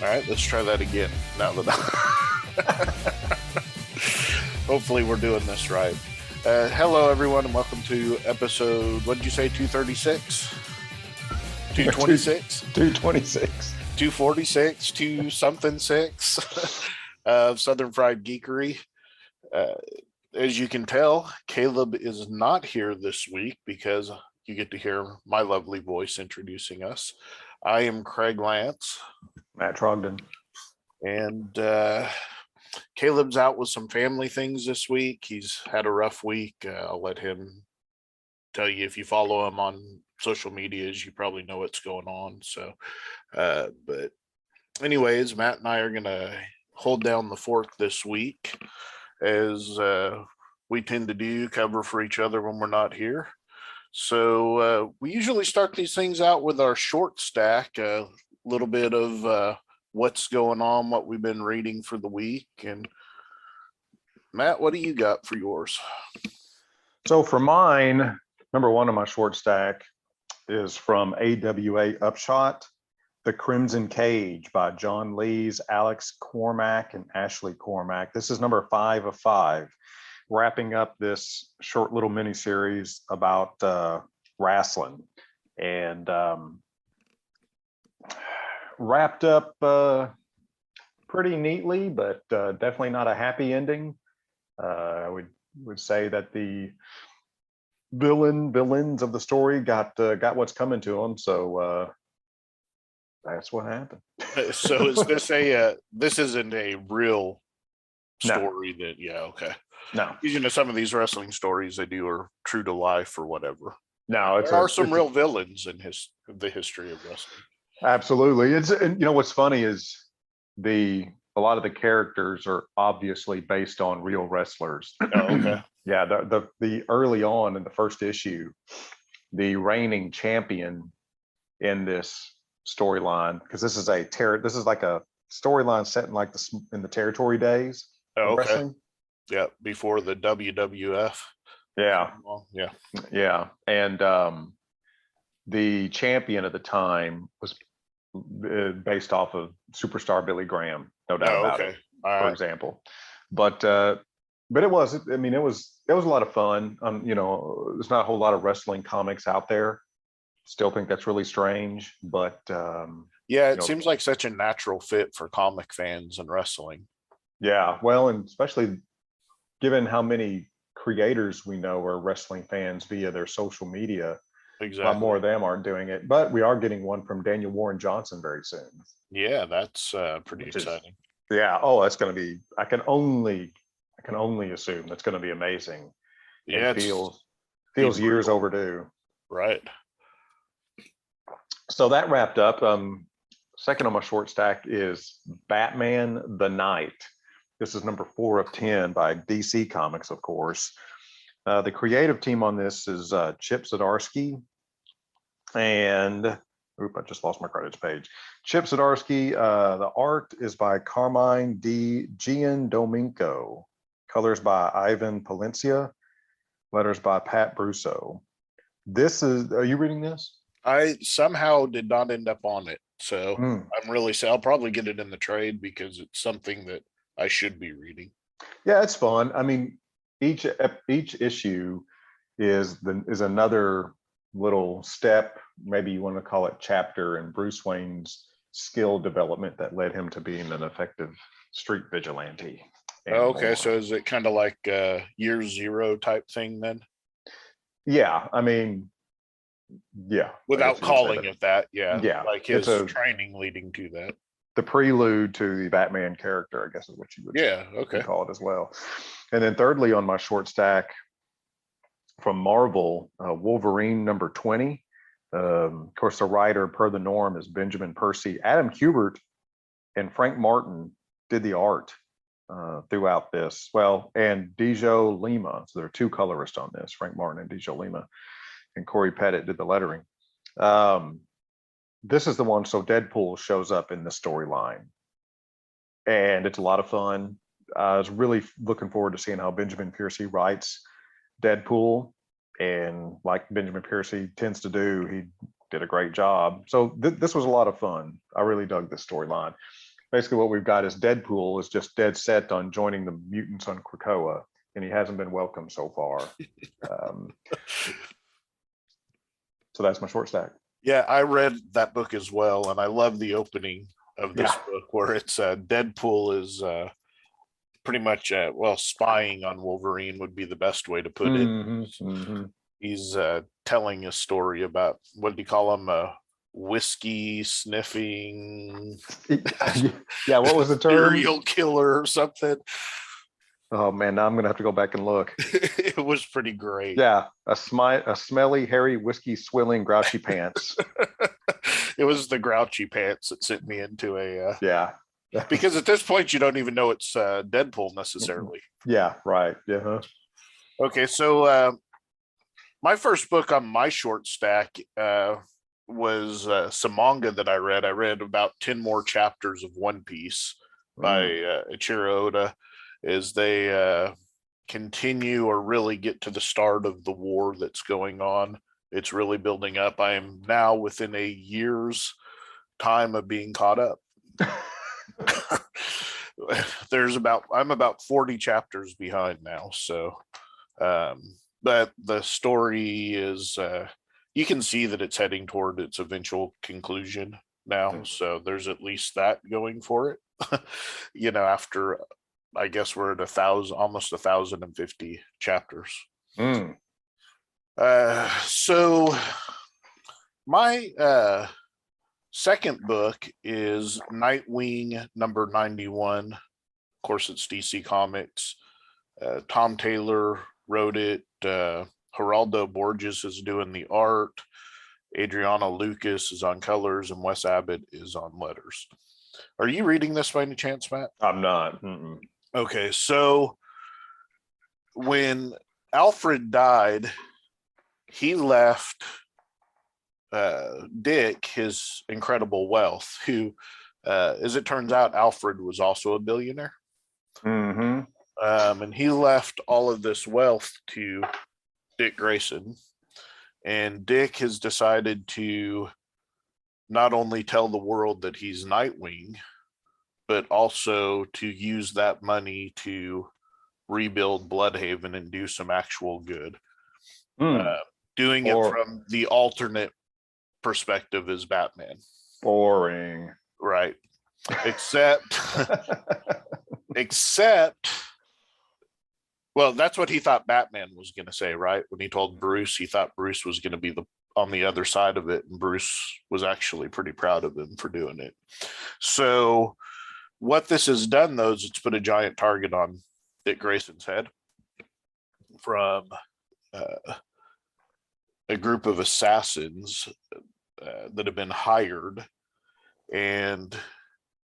All right, let's try that again. Now that hopefully we're doing this right. Hello, everyone, and welcome to episode, what did you say, 236? 226? 226. 246, 2 something 6 of Southern Fried Geekery. As you can tell, Caleb is not here this week because you get to hear my lovely voice introducing us. I am Craig Lance. Matt Trogdon. And Caleb's out with some family things this week. He's had a rough week. I'll let him tell you. If you follow him on social medias, you probably know what's going on. So, but anyways, Matt and I are going to hold down the fort this week, as we tend to do, cover for each other when we're not here. So we usually start these things out with our short stack, a little bit of what's going on, what we've been reading for the week. And Matt, what do you got for yours? So for mine, number one on my short stack is from AWA Upshot, The Crimson Cage by John Lees, Alex Cormack, and Ashley Cormack. This is number 5 of 5, wrapping up this short little mini series about wrestling, and wrapped up pretty neatly, but definitely not a happy ending. I would say that the villains of the story got what's coming to them, so that's what happened. So is this this isn't a real story? No. Okay. No. You know, some of these wrestling stories they do are true to life or whatever. No, there are some real villains in the history of wrestling. Absolutely. And you know what's funny is a lot of the characters are obviously based on real wrestlers. Oh, okay. Yeah, the early on in the first issue, the reigning champion in this storyline, because this is like a storyline set in like in the territory days of wrestling. Yeah, before the WWF. Yeah. Yeah. And the champion at the time was based off of superstar Billy Graham, no doubt about it, for example. But it was a lot of fun. You know, there's not a whole lot of wrestling comics out there. Still think that's really strange, but yeah, it seems like such a natural fit for comic fans and wrestling. Yeah, well, and especially given how many creators we know are wrestling fans via their social media. Exactly. A lot more of them aren't doing it, but we are getting one from Daniel Warren Johnson very soon. Yeah, that's pretty exciting. That's going to be. I can only assume that's going to be amazing. Yeah, it feels years overdue. Right. So that wrapped up. Second on my short stack is Batman the Knight. This is number 4 of 10 by DC Comics, of course. The creative team on this is Chip Zdarsky and I just lost my credits page. Chip Zdarsky. The art is by Carmine Di Giandomenico. Colors by Ivan Palencia. Letters by Pat Brusso. Are you reading this? I somehow did not end up on it, so I'm really sad. I'll probably get it in the trade because it's something that I should be reading. Yeah, it's fun. I mean, each issue is another little step, maybe you want to call it chapter, in Bruce Wayne's skill development that led him to being an effective street vigilante. Okay, so is it kind of like Year Zero type thing then? Yeah, I mean, yeah. Without calling it that, yeah. Yeah. Like his training leading to that. The prelude to the Batman character, I guess is what you would call it as well. And then thirdly on my short stack from Marvel, Wolverine number 20. Of course, the writer per the norm is Benjamin Percy. Adam Kubert and Frank Martin did the art throughout this. Well, and Dijo Lima. So there are 2 colorists on this, Frank Martin and Dijo Lima. And Corey Pettit did the lettering. This is the one, so Deadpool shows up in the storyline. And it's a lot of fun. I was really looking forward to seeing how Benjamin Percy writes Deadpool. And like Benjamin Percy tends to do, he did a great job. So this was a lot of fun. I really dug this storyline. basically what we've got is Deadpool is just dead set on joining the mutants on Krakoa, and he hasn't been welcome so far. So that's my short stack. Yeah, I read that book as well, and I love the opening of this book where it's Deadpool is pretty much spying on Wolverine would be the best way to put it. He's telling a story about, what do you call him, whiskey sniffing what was the term? Serial killer or something. Oh man, now I'm gonna have to go back and look. It was pretty great. Yeah, a smelly, hairy, whiskey swilling, grouchy pants. It was the grouchy pants that sent me into a yeah. Because at this point you don't even know it's Deadpool necessarily. Yeah, right. Yeah. Okay, so my first book on my short stack was some manga that I read. I read about 10 more chapters of One Piece by Ichiro Oda, as they continue or really get to the start of the war that's going on. It's really building up. I am now within a year's time of being caught up. I'm about 40 chapters behind now. So, but the story is, you can see that it's heading toward its eventual conclusion now. So there's at least that going for it. After, I guess we're at almost 1,050 chapters. So my second book is Nightwing number 91. Of course, it's DC Comics. Tom Taylor wrote it. Geraldo Borges is doing the art. Adriana Lucas is on colors, and Wes Abbott is on letters. Are you reading this by any chance, Matt? I'm not. Okay, so when Alfred died, he left Dick his incredible wealth, who, as it turns out, Alfred was also a billionaire. And he left all of this wealth to Dick Grayson. And Dick has decided to not only tell the world that he's Nightwing, but also to use that money to rebuild Bloodhaven and do some actual good. Doing it from the alternate perspective as Batman. Boring. Right. Except, well, that's what he thought Batman was going to say, right? When he told Bruce, he thought Bruce was going to be on the other side of it, and Bruce was actually pretty proud of him for doing it. So what this has done, though, is it's put a giant target on Dick Grayson's head from a group of assassins that have been hired, and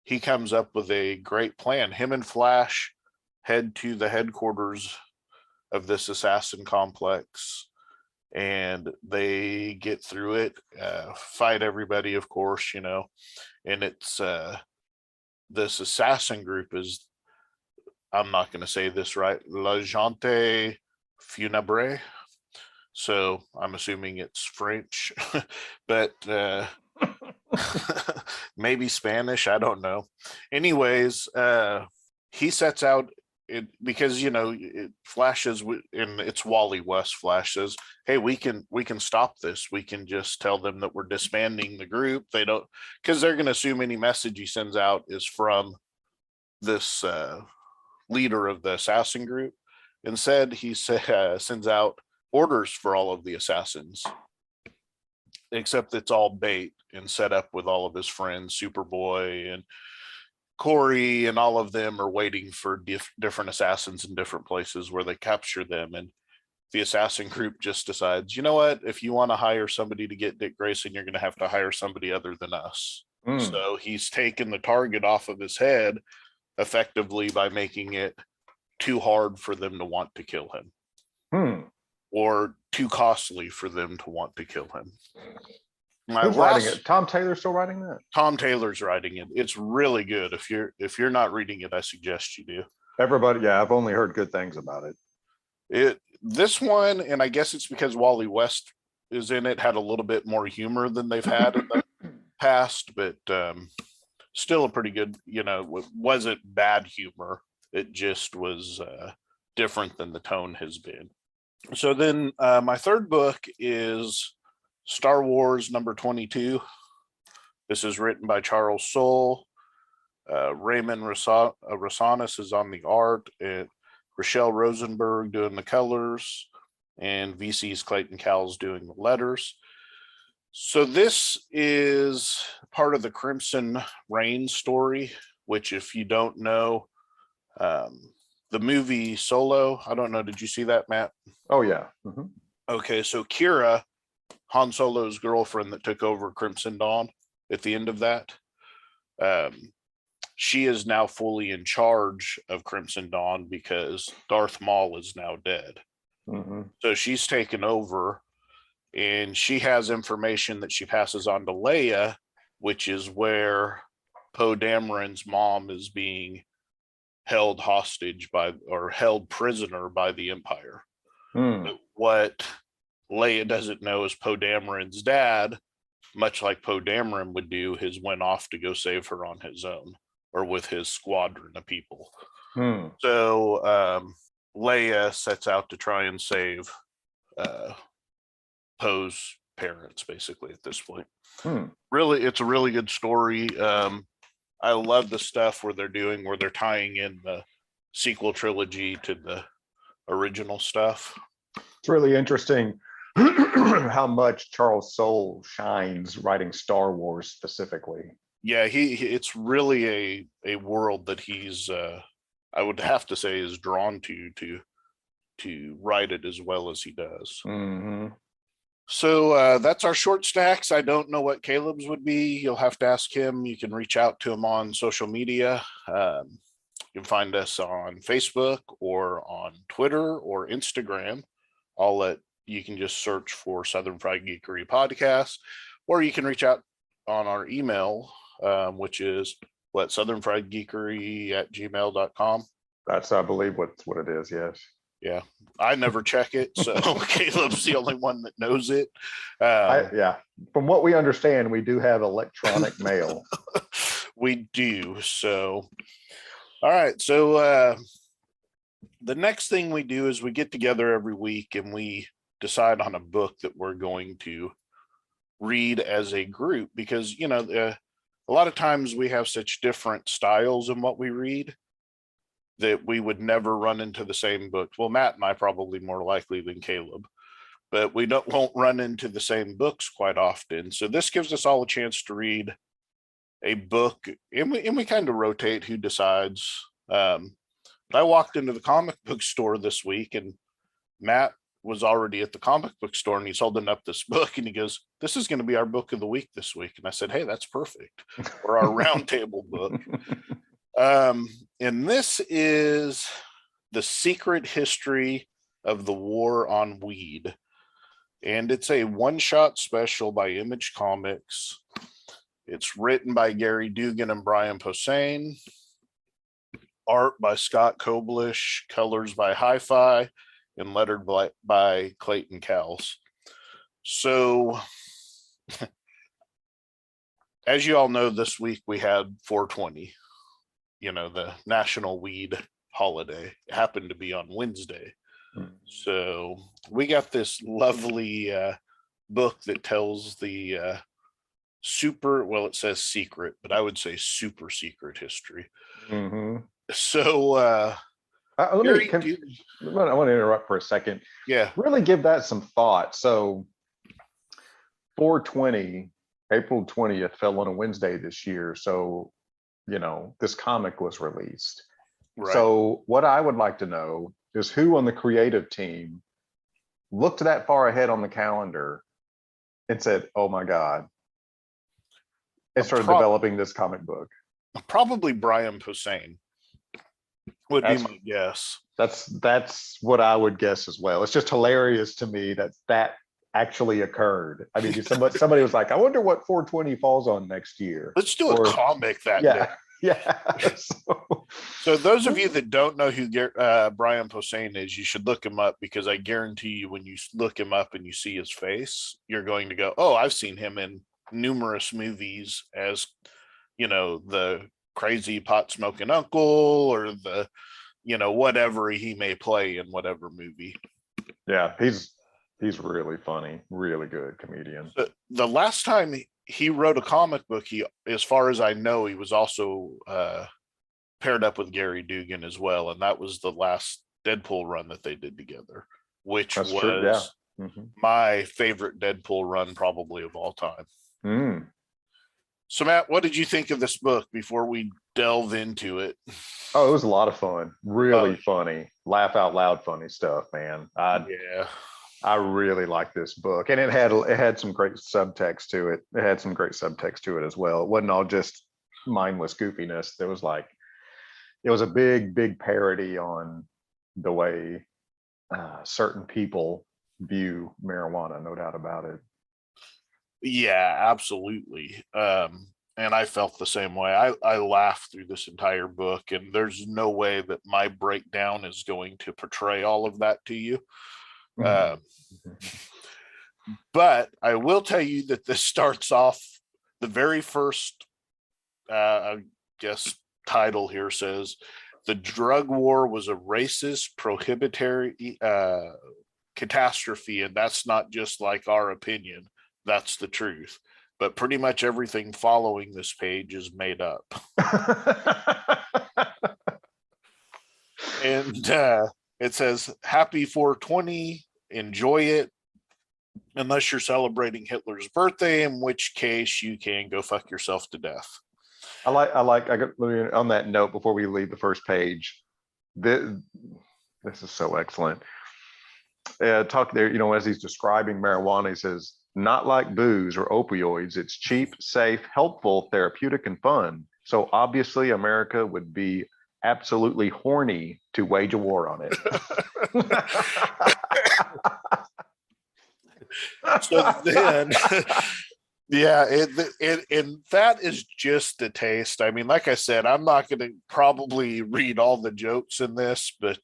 he comes up with a great plan. Him and Flash head to the headquarters of this assassin complex, and they get through it, fight everybody, of course, and it's this assassin group is, I'm not going to say this right, La Gente Funebre. So I'm assuming it's French, but maybe Spanish. I don't know. Anyways, he sets out it because it flashes, and it's Wally West. Flash says, "Hey, we can stop this. We can just tell them that we're disbanding the group. They don't, because they're going to assume any message he sends out is from this leader of the assassin group. Instead, he sends out orders for all of the assassins, except it's all bait and set up with all of his friends, Superboy and Corey, and all of them are waiting for different assassins in different places where they capture them. And the assassin group just decides, you know what, if you want to hire somebody to get Dick Grayson, you're going to have to hire somebody other than us. So he's taken the target off of his head effectively by making it too hard for them to want to kill him. Or too costly for them to want to kill him. Who's writing it? Tom Taylor's still writing that? Tom Taylor's writing it. It's really good. If you're not reading it, I suggest you do. Everybody, yeah, I've only heard good things about it. This one, and I guess it's because Wally West is in it, had a little bit more humor than they've had in the past, but still a pretty good, it wasn't bad humor. It just was different than the tone has been. So then my third book is Star Wars number 22. This is written by Charles Soule. Raymond Rosanis is on the art, and Rochelle Rosenberg doing the colors, and VC's Clayton Cowles doing the letters. So this is part of the Crimson Reign story, which, if you don't know, the movie Solo, I don't know, did you see that, Matt? Oh, yeah. Mm-hmm. Okay, so Kira, Han Solo's girlfriend that took over Crimson Dawn at the end of that, she is now fully in charge of Crimson Dawn because Darth Maul is now dead. Mm-hmm. So she's taken over, and she has information that she passes on to Leia, which is where Poe Dameron's mom is being held hostage or held prisoner by the Empire. But what Leia doesn't know is Poe Dameron's dad, much like Poe Dameron would do, has went off to go save her on his own or with his squadron of people. So Leia sets out to try and save Poe's parents, basically, at this point. Really, it's a really good story. I love the stuff where they're tying in the sequel trilogy to the original stuff. It's really interesting how much Charles Soule shines writing Star Wars specifically. Yeah, it's really a world that he's I would have to say is drawn to write it as well as he does. Mm-hmm. So that's our short stacks. I don't know what Caleb's would be. You'll have to ask him. You can reach out to him on social media. You can find us on Facebook or on Twitter or Instagram. You can just search for Southern Fried Geekery Podcast, or you can reach out on our email, which is southernfriedgeekery@gmail.com. That's, I believe, what it is. Yes. Yeah, I never check it, so Caleb's the only one that knows it. Yeah, from what we understand, we do have electronic mail. We do. So, all right. So the next thing we do is we get together every week and we decide on a book that we're going to read as a group, because a lot of times we have such different styles in what we read that we would never run into the same book. Well, Matt and I probably more likely than Caleb, but we won't run into the same books quite often. So this gives us all a chance to read a book, and we kind of rotate who decides. I walked into the comic book store this week, and Matt was already at the comic book store, and he's holding up this book, and he goes, "This is going to be our book of the week this week." And I said, "Hey, that's perfect for our roundtable book." And this is The Secret History of the War on Weed. And it's a one-shot special by Image Comics. It's written by Gary Dugan and Brian Posehn. Art by Scott Koblish. Colors by Hi-Fi. And lettered by Clayton Cowles. So, as you all know, this week we had 420. The National Weed holiday. It happened to be on Wednesday. So we got this lovely book that tells the it says secret, but I would say super secret history. Mm-hmm. So I want to interrupt for a second. Yeah. Really give that some thought. So 420, April 20th fell on a Wednesday this year. So this comic was released. Right. So what I would like to know is who on the creative team looked that far ahead on the calendar and said, "Oh my God," and started developing this comic book. Probably Brian Posehn would be my guess. That's what I would guess as well. It's just hilarious to me that actually occurred. I mean, somebody was like, "I wonder what 420 falls on next year. Let's do a comic that day." Yeah. So those of you that don't know who Brian Posehn is, you should look him up, because I guarantee you when you look him up and you see his face, you're going to go, "Oh, I've seen him in numerous movies as the crazy pot smoking uncle or the, whatever he may play in whatever movie. Yeah, he's really funny, really good comedian. The last time he wrote a comic book, as far as I know, he was also paired up with Gary Dugan as well, and that was the last Deadpool run that they did together, which That's was true, yeah. Mm-hmm. my favorite Deadpool run probably of all time. Mm. So Matt, what did you think of this book before we delve into it? Oh, it was a lot of fun. Really funny. Laugh out loud funny stuff, man. I really like this book. And it had some great subtext to it. It had some great subtext to it as well. It wasn't all just mindless goofiness. There was it was a big parody on the way certain people view marijuana, no doubt about it. Yeah, absolutely. And I felt the same way. I laughed through this entire book, and there's no way that my breakdown is going to portray all of that to you. But I will tell you that this starts off, the very first, I guess, title here says, "The drug war was a racist, prohibitory catastrophe, and that's not just like our opinion. That's the truth." But pretty much everything following this page is made up. And it says, "Happy 420, enjoy it, unless you're celebrating Hitler's birthday, in which case you can go fuck yourself to death." I got on that note before we leave the first page. This is so excellent. Talk there, as he's describing marijuana, he says, "Not like booze or opioids. It's cheap, safe, helpful, therapeutic, and fun. So obviously America would be absolutely horny to wage a war on it." So then, yeah, and that is just a taste. I mean, like I said, I'm not going to probably read all the jokes in this, but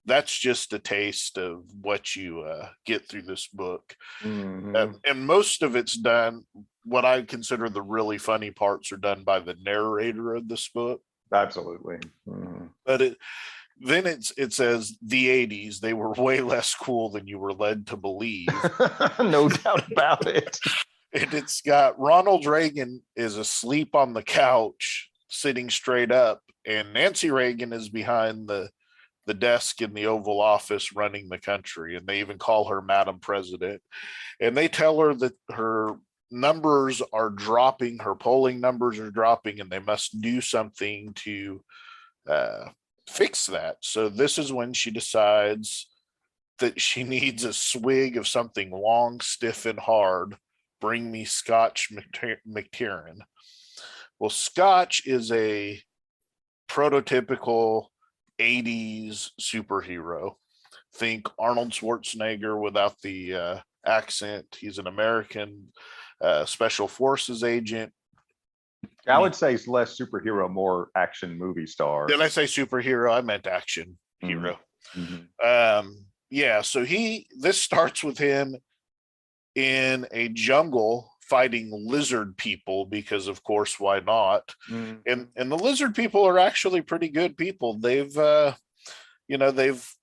that's just a taste of what you get through this book. Mm-hmm. And most of it's done, what I consider the really funny parts are done by the narrator of this book. Absolutely. Mm-hmm. But it says the 80s, they were way less cool than you were led to believe. No doubt about it. And it's got Ronald Reagan is asleep on the couch, sitting straight up, and Nancy Reagan is behind the desk in the Oval Office running the country. And they even call her Madam President. And they tell her that her numbers are dropping, her polling numbers are dropping, and they must do something to fix that. So this is when she decides that she needs a swig of something long, stiff, and hard. Bring me Scotch McTiernan. Well, Scotch is a prototypical 80s superhero. Think Arnold Schwarzenegger without the accent. He's an American special forces agent. I would say it's less superhero, more action movie star. Did I say superhero? I meant action hero. Mm-hmm. Yeah, so this starts with him in a jungle fighting lizard people, because of course, why not? Mm-hmm. And the lizard people are actually pretty good people. They've they've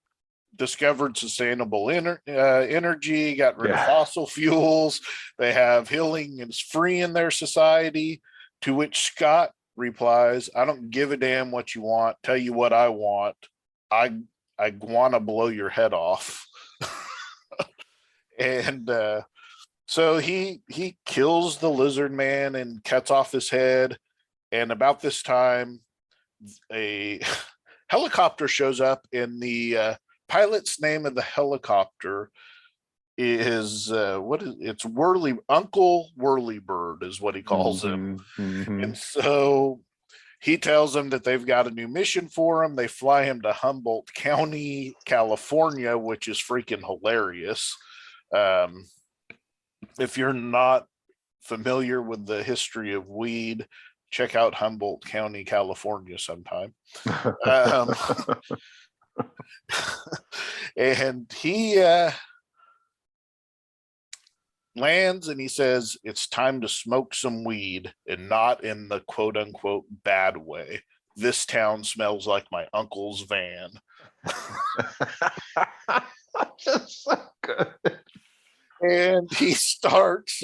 discovered sustainable energy, got rid of fossil fuels. They have healing and it's free in their society. To which Scott replies, "I don't give a damn what you want. Tell you what I want. I want to blow your head off." And so he kills the lizard man and cuts off his head. And about this time, a helicopter shows up, and the pilot's name of the helicopter is it's Uncle Whirlybird is what he calls him. Mm-hmm. And so he tells them that they've got a new mission for him. They fly him to Humboldt County, California, which is freaking hilarious. If you're not familiar with the history of weed, check out Humboldt County, California sometime. And lands and he says, it's time to smoke some weed, and not in the quote unquote bad way. This town smells like my uncle's van. Just so good. And he starts,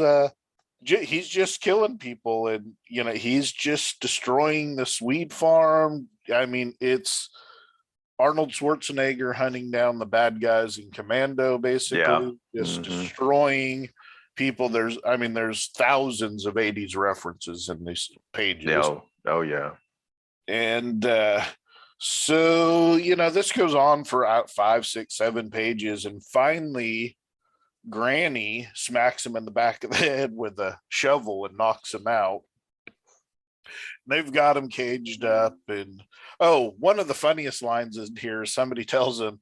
he's just killing people, and, he's just destroying this weed farm. I mean, it's Arnold Schwarzenegger hunting down the bad guys in Commando, basically, just destroying people. There's thousands of 80s references in these pages. Oh yeah. And so, this goes on for 5, 6, 7 pages. And finally, Granny smacks him in the back of the head with a shovel and knocks him out. They've got him caged up. And one of the funniest lines in here, somebody tells him,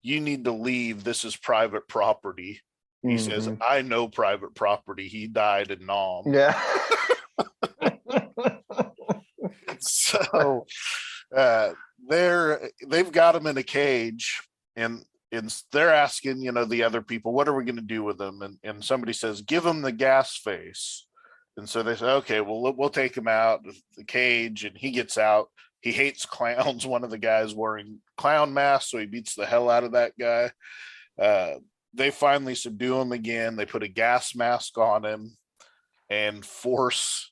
you need to leave. This is private property. He says, I know private property. He died in Nam. Yeah. So they've got him in a cage, and they're asking, the other people, what are we going to do with him? And somebody says, give him the gas face. And so they say, okay, well, we'll take him out of the cage, and he gets out. He hates clowns. One of the guys wearing clown masks, so he beats the hell out of that guy. They finally subdue him again. They put a gas mask on him and force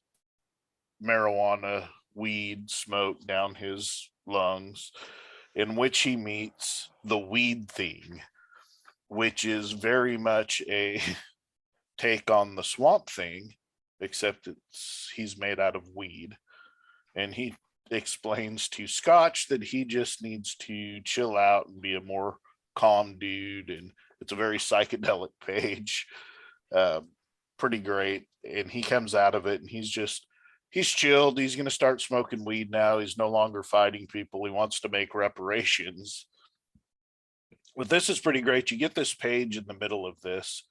marijuana, weed, smoke down his lungs, in which he meets the Weed Thing, which is very much a take on the Swamp Thing, except he's made out of weed. And he explains to Scotch that he just needs to chill out and be a more calm dude. And it's a very psychedelic page. Pretty great. And he comes out of it and he's chilled. He's going to start smoking weed now. He's no longer fighting people. He wants to make reparations. But this is pretty great. You get this page in the middle of this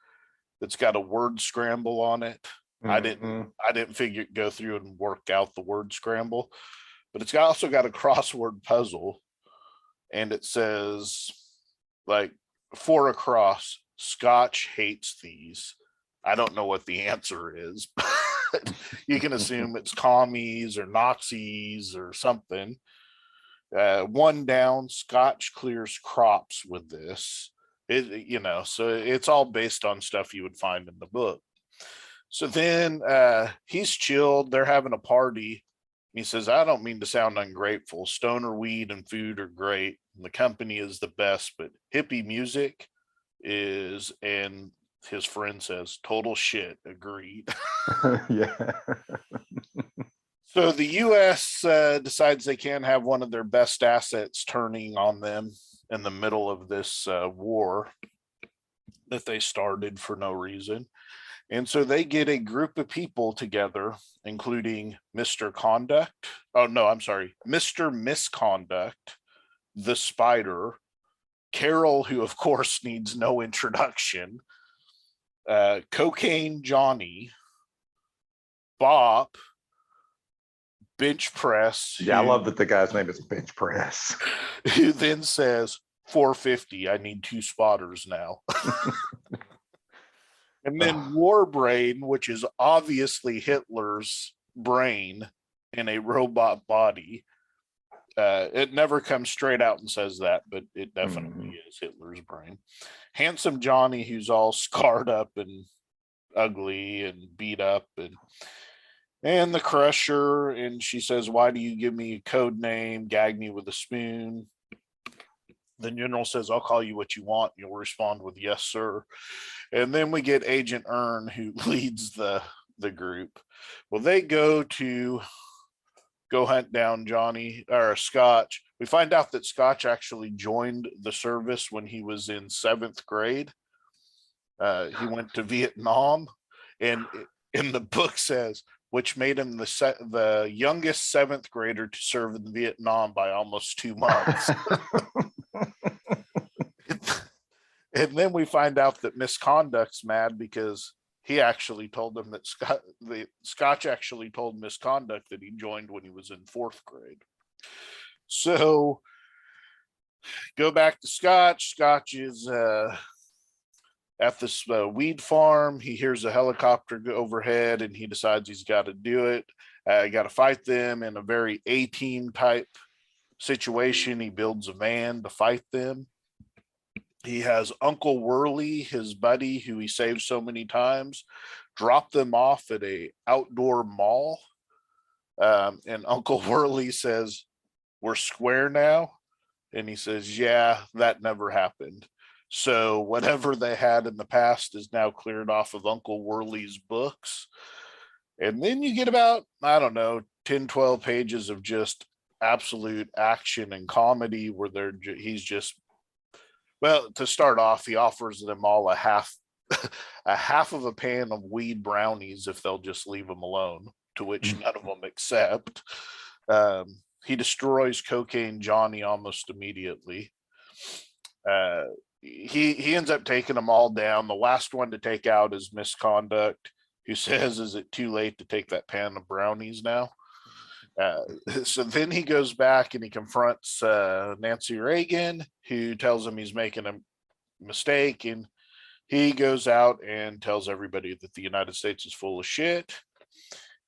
that's got a word scramble on it. I didn't figure go through and work out the word scramble, but it's also got a crossword puzzle, and it says, like, 4 across, Scotch hates these. I don't know what the answer is, but you can assume it's commies or Nazis or something. 1 down, Scotch clears crops with this. So it's all based on stuff you would find in the book. So then he's chilled. They're having a party. He says, I don't mean to sound ungrateful. Stoner weed and food are great. And the company is the best, but hippie music is, and his friend says, total shit. Agreed. Yeah. So the U.S. Decides they can't have one of their best assets turning on them in the middle of this war that they started for no reason. And so they get a group of people together, including Mr. Conduct. Oh, no, I'm sorry. Mr. Misconduct, the Spider, Carol, who of course needs no introduction, Cocaine Johnny, Bop, Bench Press. Yeah, I love that the guy's name is Bench Press. Who then says, 450, I need 2 spotters now. And then Warbrain, which is obviously Hitler's brain in a robot body. It never comes straight out and says that, but it definitely is Hitler's brain. Handsome Johnny, who's all scarred up and ugly and beat up, and the Crusher. And she says, why do you give me a code name? Gag me with a spoon. The general says, I'll call you what you want. You'll respond with yes, sir. And then we get Agent Earn, who leads the group. Well, they go hunt down Johnny or Scotch. We find out that Scotch actually joined the service when he was in 7th grade. He went to Vietnam, and in the book says, which made him the youngest 7th grader to serve in Vietnam by almost 2 months. And then we find out that Misconduct's mad because he actually told them that Scotch actually told Misconduct that he joined when he was in 4th grade. So go back to Scotch. Scotch is at this weed farm. He hears a helicopter go overhead, and he decides he's got to do it. Got to fight them in a very A-team type situation. He builds a van to fight them. He has Uncle Whirly, his buddy, who he saved so many times, drop them off at a outdoor mall. And Uncle Whirly says, "We're square now." And he says, "Yeah, that never happened." So whatever they had in the past is now cleared off of Uncle Whirly's books. And then you get about, I don't know, 10, 12 pages of just absolute action and comedy where he's just, well, to start off, he offers them all a half of a pan of weed brownies if they'll just leave him alone, to which none of them accept. He destroys Cocaine Johnny almost immediately. He ends up taking them all down. The last one to take out is Misconduct, who says, "Is it too late to take that pan of brownies now?" So then he goes back and he confronts Nancy Reagan, who tells him he's making a mistake. And he goes out and tells everybody that the United States is full of shit.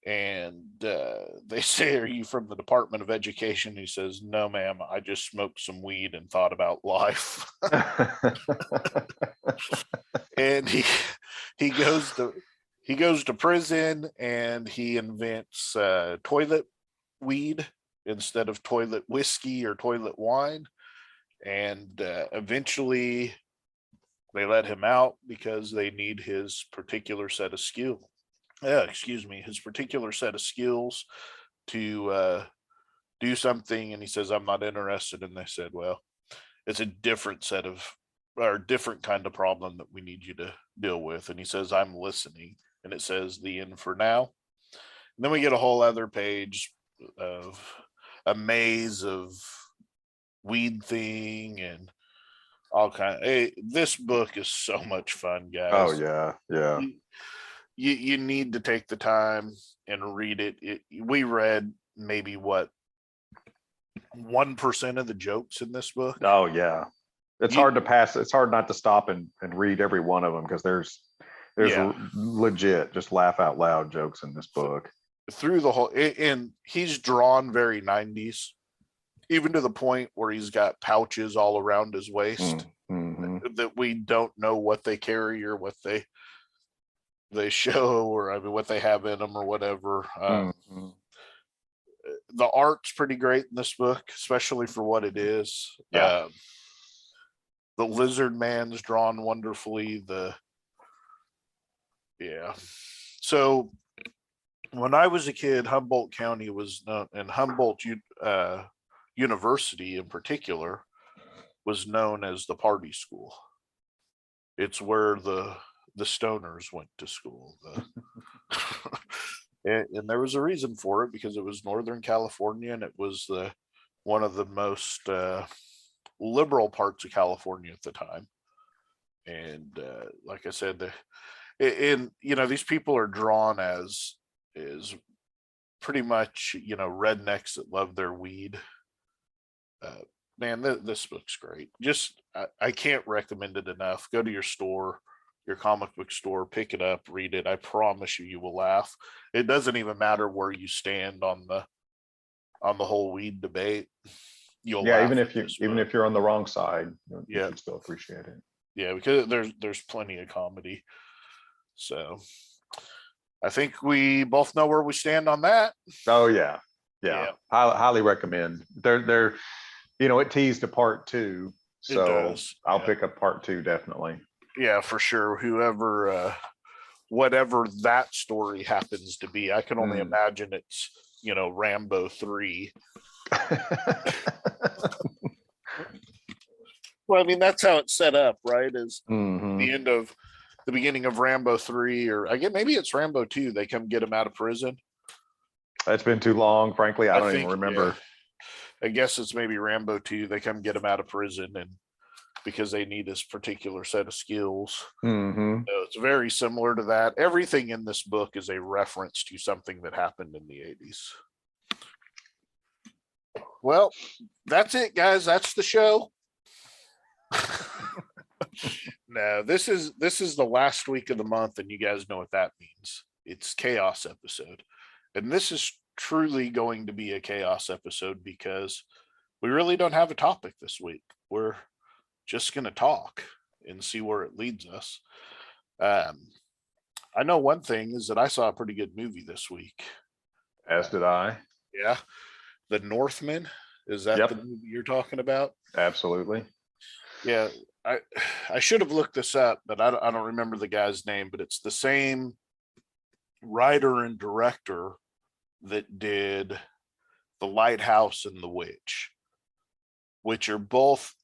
And they say, "Are you from the Department of Education?" He says, "No, ma'am, I just smoked some weed and thought about life." And he goes to prison, and he invents toilet weed instead of toilet whiskey or toilet wine. And eventually they let him out because they need his particular set of skills. His particular set of skills to do something. And he says, "I'm not interested." And they said, "Well, it's a different kind of problem that we need you to deal with." And he says, "I'm listening." And it says, "The end for now." And then we get a whole other page of a maze of weed thing and all kind. Hey, this book is so much fun, guys. Oh yeah. You need to take the time and read it. We read maybe 1% of the jokes in this book. Oh yeah. It's hard to pass. It's hard not to stop and read every one of them, because there's legit just laugh out loud jokes in this book. Through the whole, and he's drawn very 90s, even to the point where he's got pouches all around his waist that we don't know what they carry or what they show, or what they have in them or whatever. The art's pretty great in this book, especially for what it is. Yeah. The lizard man's drawn wonderfully. So when I was a kid, Humboldt County was known, and Humboldt University in particular was known as the party school. It's where the stoners went to school. And there was a reason for it, because it was Northern California, and it was one of the most liberal parts of California at the time. And like I said, these people are drawn as pretty much, rednecks that love their weed. Man, this book's great. Just I can't recommend it enough. Go to your store, your comic book store, pick it up, read it. I promise you will laugh. It doesn't even matter where you stand on the whole weed debate. You'll laugh even if you're on the wrong side, you should still appreciate it. Yeah, because there's plenty of comedy. So I think we both know where we stand on that. Oh yeah. Highly recommend. They're it teased a part 2, so I'll pick up part 2 definitely. Yeah, for sure. Whatever that story happens to be, I can only imagine it's Rambo 3. Well, I mean, that's how it's set up, right? Is the beginning of Rambo 3, or I guess maybe it's Rambo 2. They come get him out of prison. It's been too long, frankly. I don't even remember. Yeah. I guess it's maybe Rambo 2. They come get him out of prison, and because they need this particular set of skills. So it's very similar to that. Everything in this book is a reference to something that happened in the 80s. Well, that's it, guys. That's the show. No, this is the last week of the month, and you guys know what that means. It's chaos episode. And this is truly going to be a chaos episode because we really don't have a topic this week. We're just going to talk and see where it leads us. I know one thing is that I saw a pretty good movie this week. As did I. Yeah. The Northman. Is that Yep. the movie you're talking about? Absolutely. Yeah. I should have looked this up, but I don't remember the guy's name, but it's the same writer and director that did The Lighthouse and The Witch, which are both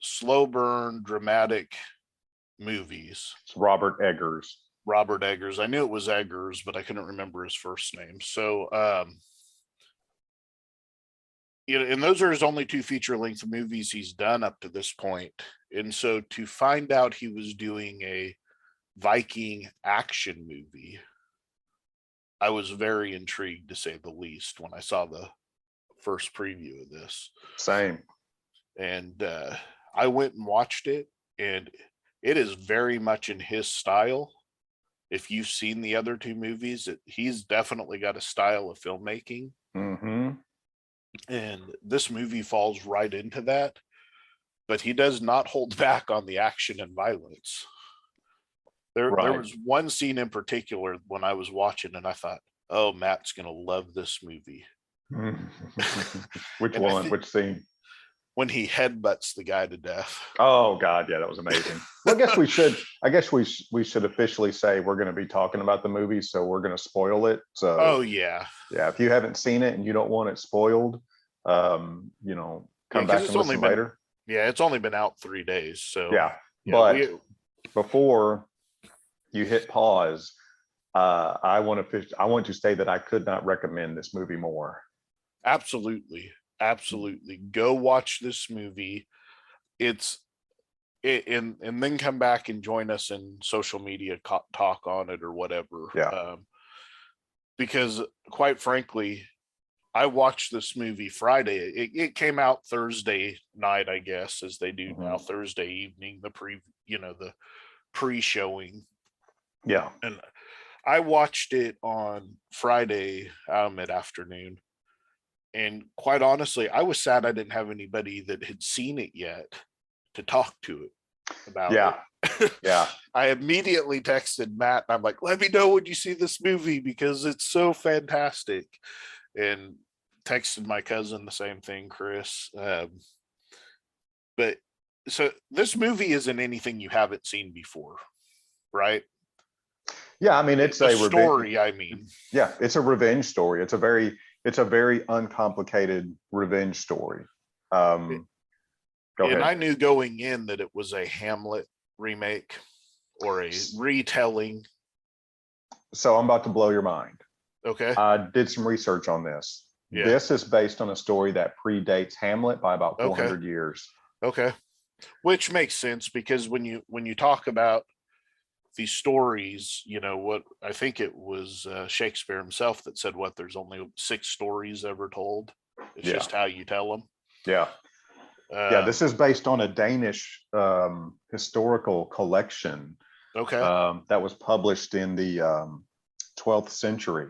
slow burn, dramatic movies. It's Robert Eggers. Robert Eggers. I knew it was Eggers, but I couldn't remember his first name. So, and those are his only two feature-length movies he's done up to this point. And so to find out he was doing a Viking action movie, I was very intrigued, to say the least, when I saw the first preview of this. Same. And I went and watched it, and it is very much in his style. If you've seen the other two movies, he's definitely got a style of filmmaking. Mm-hmm. And this movie falls right into that, but he does not hold back on the action and violence. There was one scene in particular when I was watching, and I thought, oh, Matt's going to love this movie. Which one? Which scene? When he headbutts the guy to death. Oh God, yeah, that was amazing. Well, I guess we should officially say we're going to be talking about the movie, so we're going to spoil it. So oh yeah, if you haven't seen it and you don't want it spoiled, come back and listen later. Yeah, it's only been out 3 days, so but before you hit pause, I want to say that I could not recommend this movie more. Absolutely go watch this movie. And then come back and join us in social media talk on it or whatever. Because quite frankly, I watched this movie Friday. It came out Thursday night, I guess, as they do now, Thursday evening, the pre-showing. Yeah. And I watched it on Friday mid-afternoon. And quite honestly, I was sad I didn't have anybody that had seen it yet to talk to it about it. Yeah. I immediately texted Matt. I'm like, let me know when you see this movie because it's so fantastic. And texted my cousin the same thing, Chris. But so this movie isn't anything you haven't seen before, right? Yeah, I mean, it's a story. It's a revenge story. It's a very uncomplicated revenge story. Go ahead. I knew going in that it was a Hamlet remake or a retelling. So I'm about to blow your mind. Okay. I did some research on this. Yeah. This is based on a story that predates Hamlet by about 400 years. Okay. Which makes sense because when you talk about these stories, what I think it was Shakespeare himself that said there's only 6 stories ever told. It's just how you tell them. This is based on a Danish historical collection that was published in the 12th century.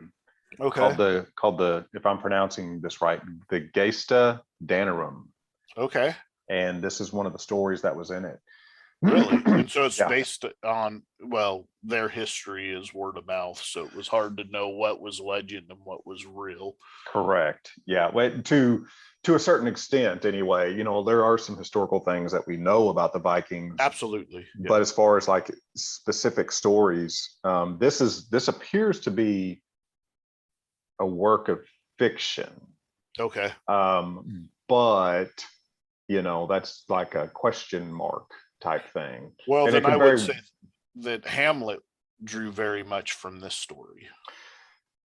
Called the if I'm pronouncing this right, the Gesta Danorum. Okay. And this is one of the stories that was in it. Really? And so it's based on, their history is word of mouth. So it was hard to know what was legend and what was real. Correct. Yeah. Well, to a certain extent, anyway, there are some historical things that we know about the Vikings. Absolutely. Yeah. But as far as like specific stories, this appears to be a work of fiction. Okay. But, that's like a question mark type thing. Well, and then I would say that Hamlet drew very much from this story.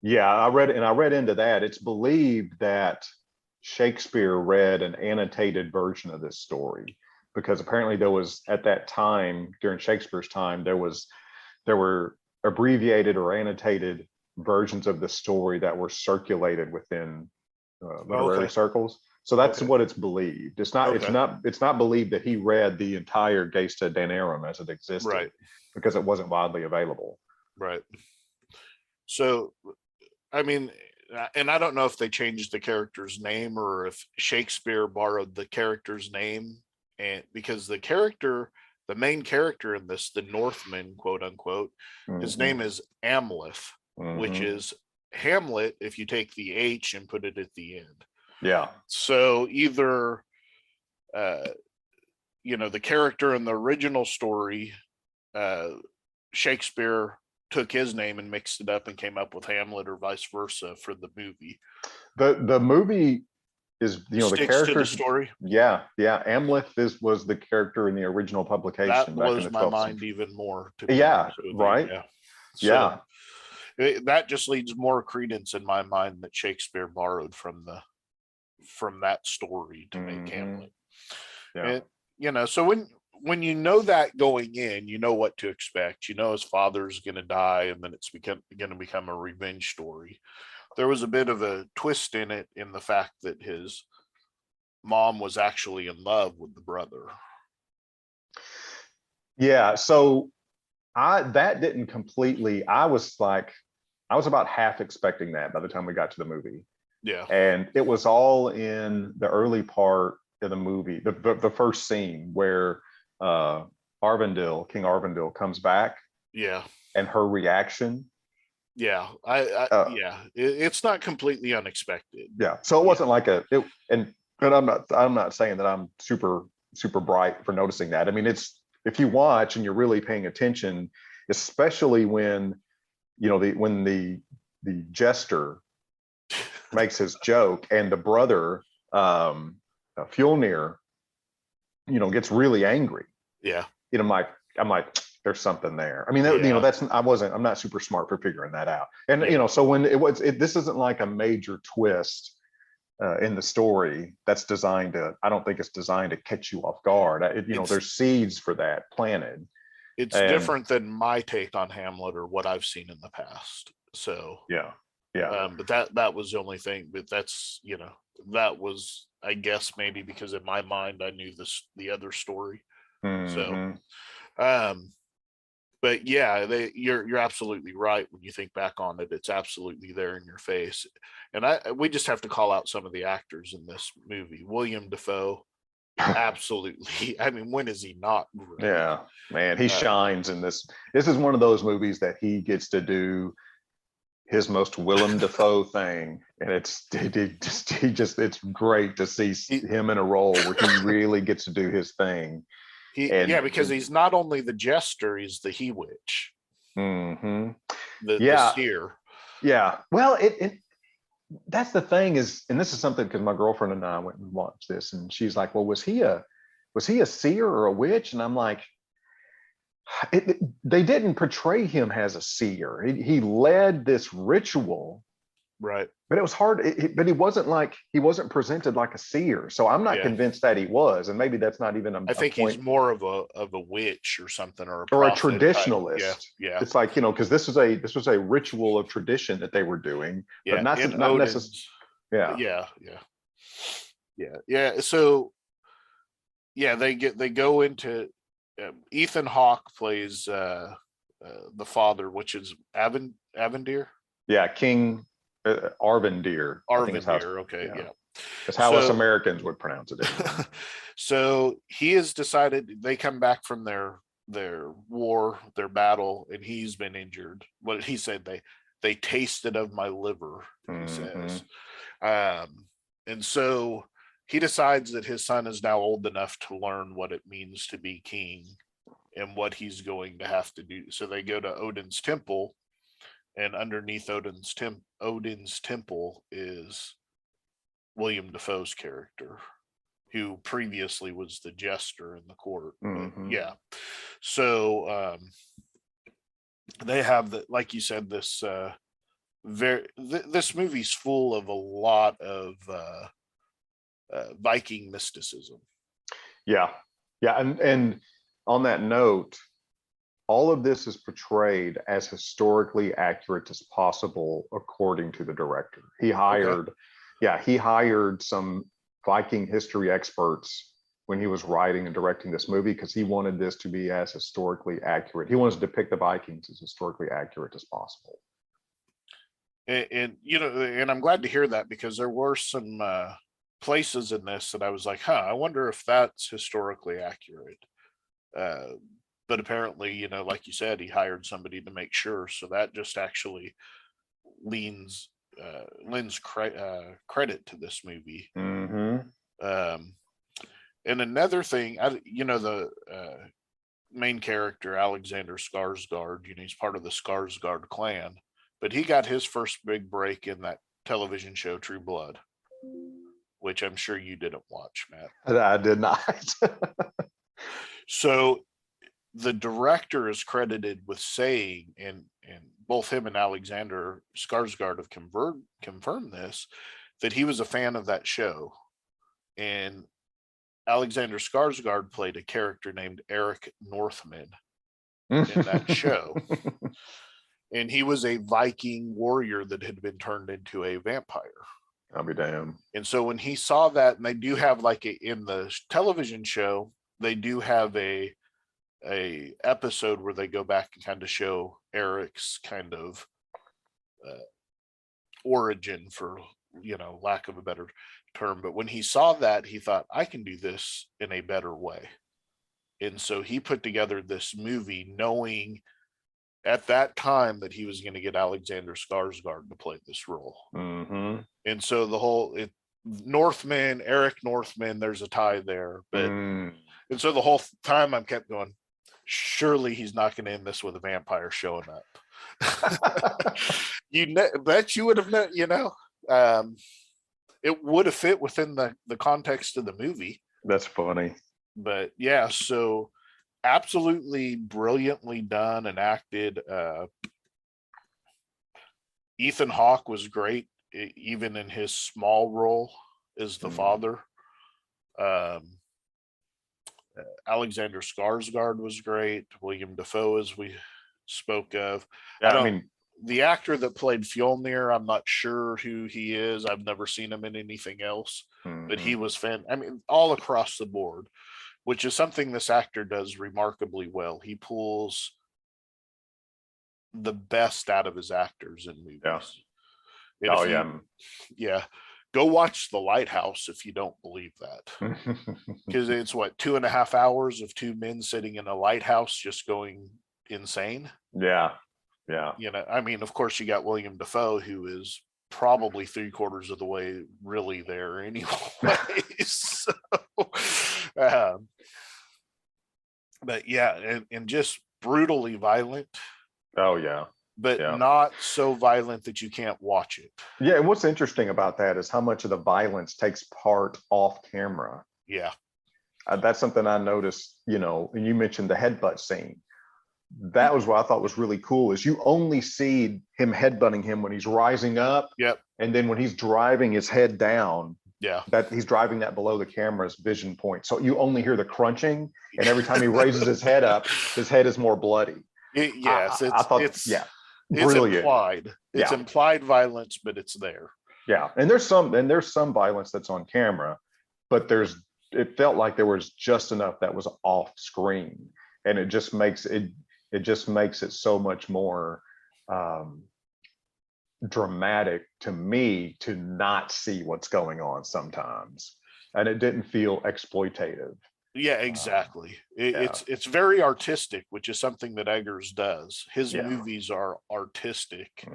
Yeah, I read into that. It's believed that Shakespeare read an annotated version of this story because apparently there was, at that time, during Shakespeare's time, there were abbreviated or annotated versions of the story that were circulated within literary Okay. circles. So that's Okay. what it's believed. It's not. Okay. It's not believed that he read the entire Gesta Danorum as it existed, Right. because it wasn't widely available. Right. So, I mean, and I don't know if they changed the character's name or if Shakespeare borrowed the character's name, and because the main character in this, the Northman, quote unquote, his Mm-hmm. name is Amleth, which Mm-hmm. is Hamlet if you take the H and put it at the end. Yeah. So either, the character in the original story, Shakespeare took his name and mixed it up and came up with Hamlet, or vice versa for the movie. The movie is, the Sticks to the characters. story. Yeah. Amleth was the character in the original That publication back in blows the my 12th mind century. even more. To be Yeah. honest with you. Right. Yeah. Yeah. So that just leads more credence in my mind that Shakespeare borrowed from that story to make Hamlet. Yeah. And so when you know that going in, you know what to expect. You know his father's going to die, and then it's going to become a revenge story. There was a bit of a twist in it, in the fact that his mom was actually in love with the brother. Yeah. So that didn't completely. I was about half expecting that by the time we got to the movie. Yeah. And it was all in the early part of the movie, the first scene where King Arvindil comes back. Yeah. And her reaction. Yeah. It's not completely unexpected. Yeah. So it wasn't like and I'm not saying that I'm super bright for noticing that. I mean, if you watch and you're really paying attention, especially when the jester makes his joke and the brother Fjolnir gets really angry. Yeah. I'm like there's something there. I mean, I'm not super smart for figuring that out. And so when this isn't like a major twist in the story that's designed to, I don't think it's designed to catch you off guard. There's seeds for that planted. It's different than my take on Hamlet or what I've seen in the past. So yeah. But that was the only thing. But that's that was, I guess, maybe because in my mind I knew the other story. Mm-hmm. So but yeah, you're absolutely right. When you think back on it, it's absolutely there in your face. And we just have to call out some of the actors in this movie. William Dafoe, absolutely. I mean, when is he not great? Yeah, man, he shines in this. This is one of those movies that he gets to do his most Willem Dafoe thing, and it's great to see him in a role where he really gets to do his thing. Because he's not only the jester, he's the he witch. Mm-hmm. The seer. Yeah. Well, that's the thing is, and this is something, because my girlfriend and I went and watched this, and she's like, "Well, was he a seer or a witch?" And I'm like, they didn't portray him as a seer. He led this ritual. Right. But it was hard. But he wasn't presented like a seer. So I'm not convinced that he was. And maybe that's not even I think he's more of a witch or something, or a traditionalist. Type. Yeah. It's like, because this was a ritual of tradition that they were doing, but not necessarily. Yeah. So they go into Ethan Hawke plays the father, which is Avendir. Yeah, King Arvindil. Okay, yeah. That's how us Americans would pronounce it. So he has decided, they come back from their war, their battle, and he's been injured. What he said, they tasted of my liver, he says. And so he decides that his son is now old enough to learn what it means to be king and what he's going to have to do. So they go to Odin's temple, and underneath Odin's temple is William Dafoe's character, who previously was the jester in the court. Yeah. So they have like you said, this this movie's full of a lot of Viking mysticism. Yeah. And on that note, all of this is portrayed as historically accurate as possible, according to the director. He hired Yeah, he hired some Viking history experts when he was writing and directing this movie because he wanted this to be as historically accurate. He wanted to depict the Vikings as historically accurate as possible. And and I'm glad to hear that, because there were some places in this that I was like, I wonder if that's historically accurate. But apparently, like you said, he hired somebody to make sure. So that just actually lends credit to this movie. And another thing, the main character, Alexander Skarsgard, he's part of the Skarsgard clan, but he got his first big break in that television show True Blood, which I'm sure you didn't watch, Matt. I did not. So the director is credited with saying, and both him and Alexander Skarsgard have confirmed this, that he was a fan of that show. And Alexander Skarsgard played a character named Eric Northman in that show. And he was a Viking warrior that had been turned into a vampire. I'll be damned. And so when he saw that, and they do have in the television show, they do have a episode where they go back and kind of show Eric's kind of origin, for lack of a better term. But when he saw that, he thought, I can do this in a better way. And so he put together this movie knowing at that time that he was going to get Alexander Skarsgård to play this role. And so the whole Northman, Eric Northman, there's a tie there. But and so the whole time I kept going, surely he's not going to end this with a vampire showing up. Bet you would have known, it would have fit within the context of the movie. That's funny. But yeah, so absolutely brilliantly done and acted. Ethan Hawke was great, even in his small role as the father. Alexander Skarsgård was great. William Dafoe, as we spoke of. Yeah, the actor that played Fjolnir, I'm not sure who he is. I've never seen him in anything else, but he was all across the board, which is something this actor does remarkably well. He pulls the best out of his actors in movies. Yeah. Go watch The Lighthouse if you don't believe that. Because it's 2.5 hours of two men sitting in a lighthouse just going insane. Yeah. Of course, you got William Dafoe, who is probably 3/4 of the way really there anyway. So, but yeah, and just brutally violent. Oh yeah. But not so violent that you can't watch it. Yeah, and what's interesting about that is how much of the violence takes part off camera. Yeah. That's something I noticed, and you mentioned the headbutt scene. That was what I thought was really cool, is you only see him headbutting him when he's rising up. Yep. And then when he's driving his head down, that he's driving that below the camera's vision point. So you only hear the crunching, and every time he raises his head up, his head is more bloody. Yes, I thought, it's brilliant. It's implied. It's implied violence, but it's there. Yeah, and there's some violence that's on camera, but it felt like there was just enough that was off screen, and it just makes it so much more dramatic to me to not see what's going on sometimes, and it didn't feel exploitative. Yeah, exactly. It's very artistic, which is something that Eggers does. His movies are artistic.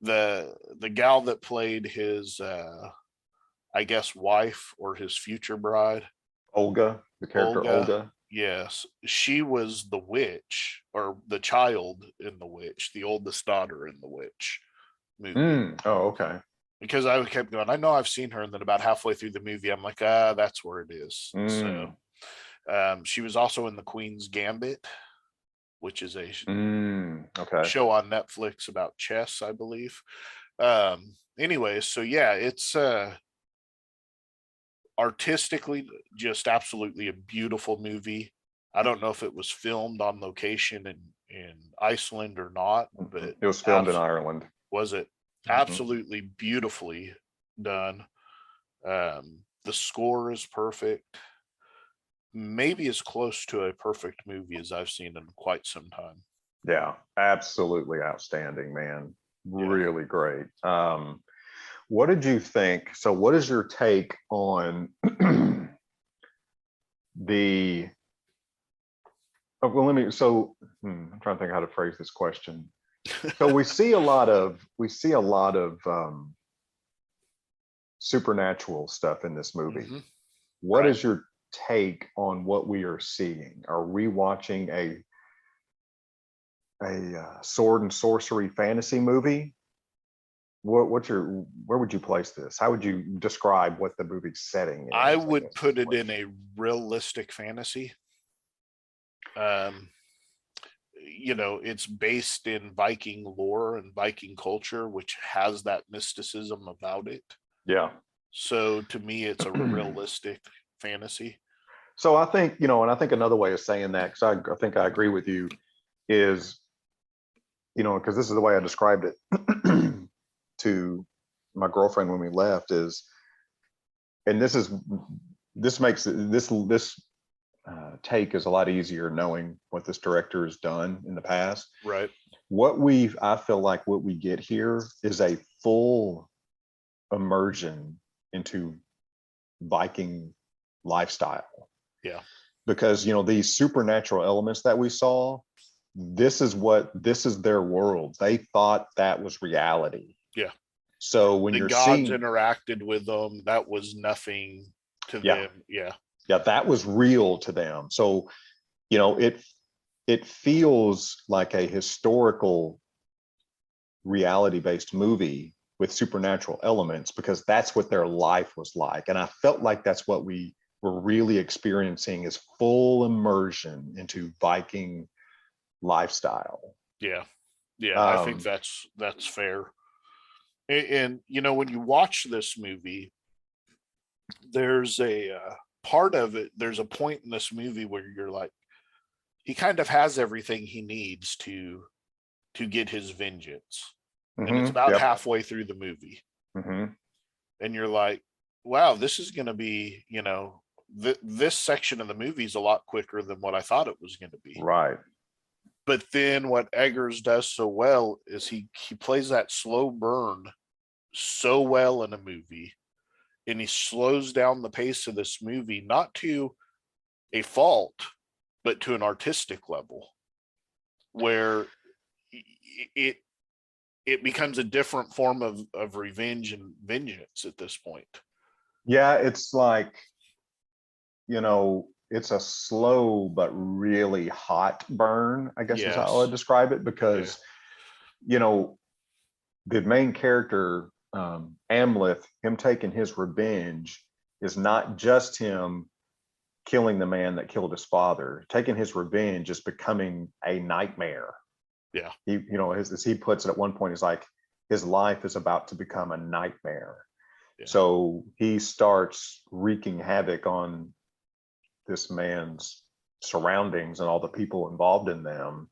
The gal that played his I guess wife or his future bride, Olga, the character Olga. Yes, she was the witch, or the child in The Witch, the oldest daughter in The Witch movie. Oh, okay. Because I kept going, I know I've seen her, and then about halfway through the movie, I'm like, that's where it is. So she was also in The Queen's Gambit, which is a show on Netflix about chess, I believe. Anyway, so yeah, it's artistically just absolutely a beautiful movie. I don't know if it was filmed on location in Iceland or not, but it was filmed in Ireland. Was it? absolutely beautifully done. The score is perfect, maybe as close to a perfect movie as I've seen in quite some time. Yeah, absolutely outstanding, man. Really great. What did you think? So what is your take on the well, I'm trying to think how to phrase this question. So we see a lot of supernatural stuff in this movie. What is your take on what we are seeing? Are we watching a sword and sorcery fantasy movie? Where would you place this? How would you describe what the movie's setting is? I would put it in a realistic fantasy. It's based in Viking lore and Viking culture, which has that mysticism about it. Yeah. So to me, it's a realistic fantasy. So I think, and I think another way of saying that, because I think I agree with you, is, because this is the way I described it to my girlfriend when we left, is, and this makes this take is a lot easier knowing what this director has done in the past. Right. I feel like what we get here is a full immersion into Viking lifestyle. Yeah. Because, these supernatural elements that we saw, this is their world. They thought that was reality. Yeah. So when the gods interacted with them, that was nothing to them. Yeah. Yeah, that was real to them. So, it feels like a historical reality-based movie with supernatural elements, because that's what their life was like. And I felt like that's what we were really experiencing, is full immersion into Viking lifestyle. Yeah. I think that's fair. And when you watch this movie, there's a part of it, there's a point in this movie where you're like, he kind of has everything he needs to get his vengeance. And it's about halfway through the movie. And you're like, wow, this is going to be, this section of the movie is a lot quicker than what I thought it was going to be. Right. But then what Eggers does so well is he plays that slow burn so well in a movie, and he slows down the pace of this movie, not to a fault, but to an artistic level, where it becomes a different form of revenge and vengeance at this point. Yeah, it's like, it's a slow but really hot burn, I guess is how I would describe it, because the main character, Amleth, him taking his revenge is not just him killing the man that killed his father. Taking his revenge is becoming a nightmare. Yeah. He, as he puts it at one point, he's like, his life is about to become a nightmare. Yeah. So he starts wreaking havoc on this man's surroundings and all the people involved in them,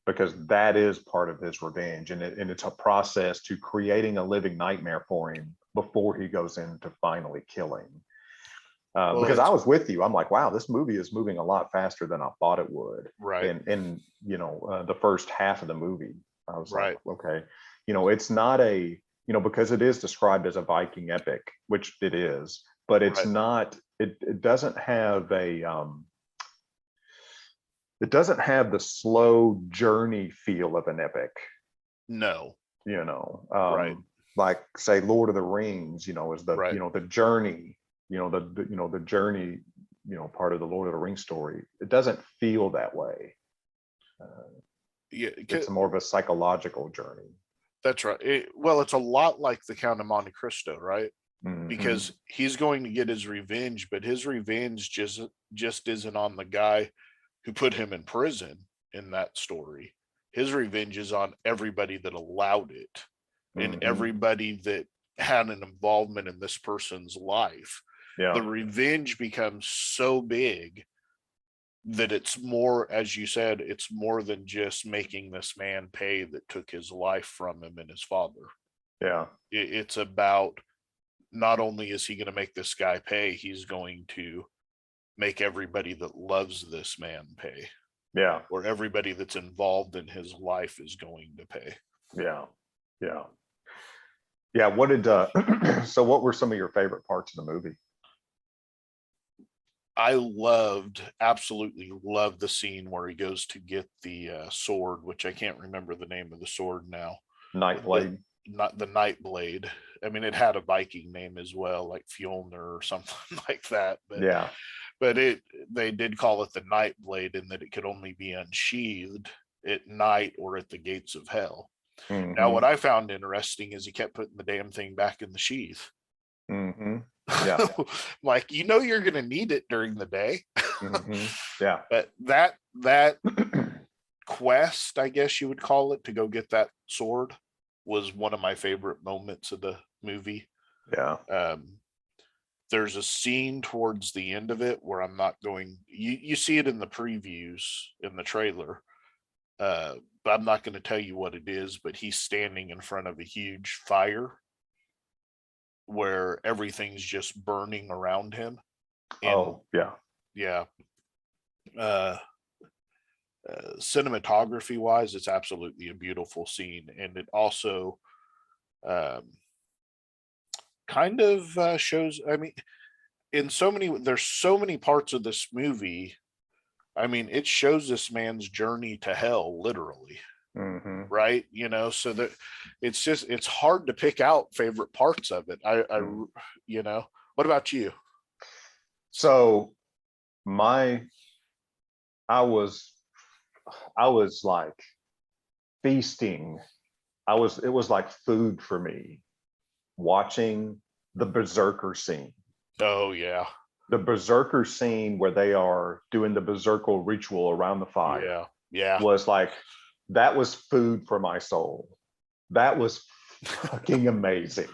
because that is part of his revenge. And it's a process to creating a living nightmare for him before he goes into finally killing. Because I was with you. I'm like, wow, this movie is moving a lot faster than I thought it would. Right. And the first half of the movie, I was like, okay, it's not a, because it is described as a Viking epic, which it is, but it's not, it doesn't have a, it doesn't have the slow journey feel of an epic. No. Like say Lord of the Rings, is the, the journey, the journey, part of the Lord of the Rings story. It doesn't feel that way. It's more of a psychological journey. That's right. It's a lot like the Count of Monte Cristo, right? Because he's going to get his revenge, but his revenge just isn't on the guy who put him in prison in that story. His revenge is on everybody that allowed it, and everybody that had an involvement in this person's life. Yeah. The revenge becomes so big that it's more, as you said, it's more than just making this man pay that took his life from him and his father. Yeah. It's about, not only is he going to make this guy pay, he's going to make everybody that loves this man pay, Yeah. or everybody that's involved in his life is going to pay. Yeah. Yeah. Yeah. What did so what were some of your favorite parts of the movie? I absolutely loved the scene where he goes to get the sword, which I can't remember the name of the sword now. Nightblade. Not the Nightblade. I mean, it had a Viking name as well, like Fjolnir or something like that. Yeah. But they did call it the Nightblade, in that it could only be unsheathed at night or at the gates of hell. Now, what I found interesting is he kept putting the damn thing back in the sheath. Yeah. Like, you're going to need it during the day. Yeah. But that quest, I guess you would call it, to go get that sword was one of my favorite moments of the movie. Yeah. There's a scene towards the end of it where I'm not going, you see it in the previews in the trailer, but I'm not going to tell you what it is, but he's standing in front of a huge fire where everything's just burning around him. And yeah. Cinematography wise, it's absolutely a beautiful scene. And it also kind of shows, I mean, there's so many parts of this movie. I mean, it shows this man's journey to hell, literally. Right. So that it's hard to pick out favorite parts of it. What about you? So I was like feasting. It was like food for me watching the Berserker scene. Oh yeah. The Berserker scene where they are doing the Berserker ritual around the fire. Yeah. Was like, that was food for my soul. That was fucking amazing.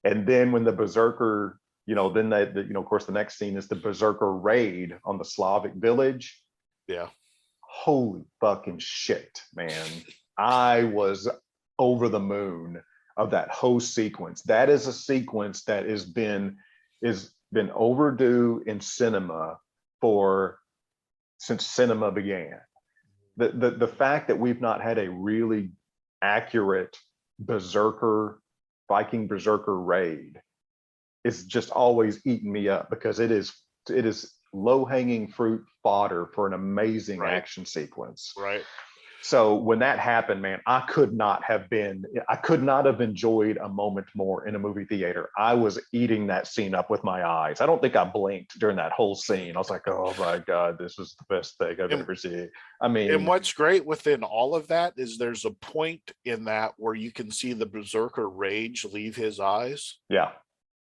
And then when the Berserker, then of course, the next scene is the Berserker raid on the Slavic village. Yeah. Holy fucking shit, man. I was over the moon of that whole sequence. That is a sequence that is been overdue in cinema since cinema began. The fact that we've not had a really accurate Viking Berserker raid is just always eating me up, because it is low-hanging fruit fodder for an amazing action sequence. Right. So when that happened, man, I could not have enjoyed a moment more in a movie theater. I was eating that scene up with my eyes. I don't think I blinked during that whole scene. I was like, oh my God, this is the best thing I've ever seen. I mean, and what's great within all of that is there's a point in that where you can see the Berserker rage leave his eyes. Yeah.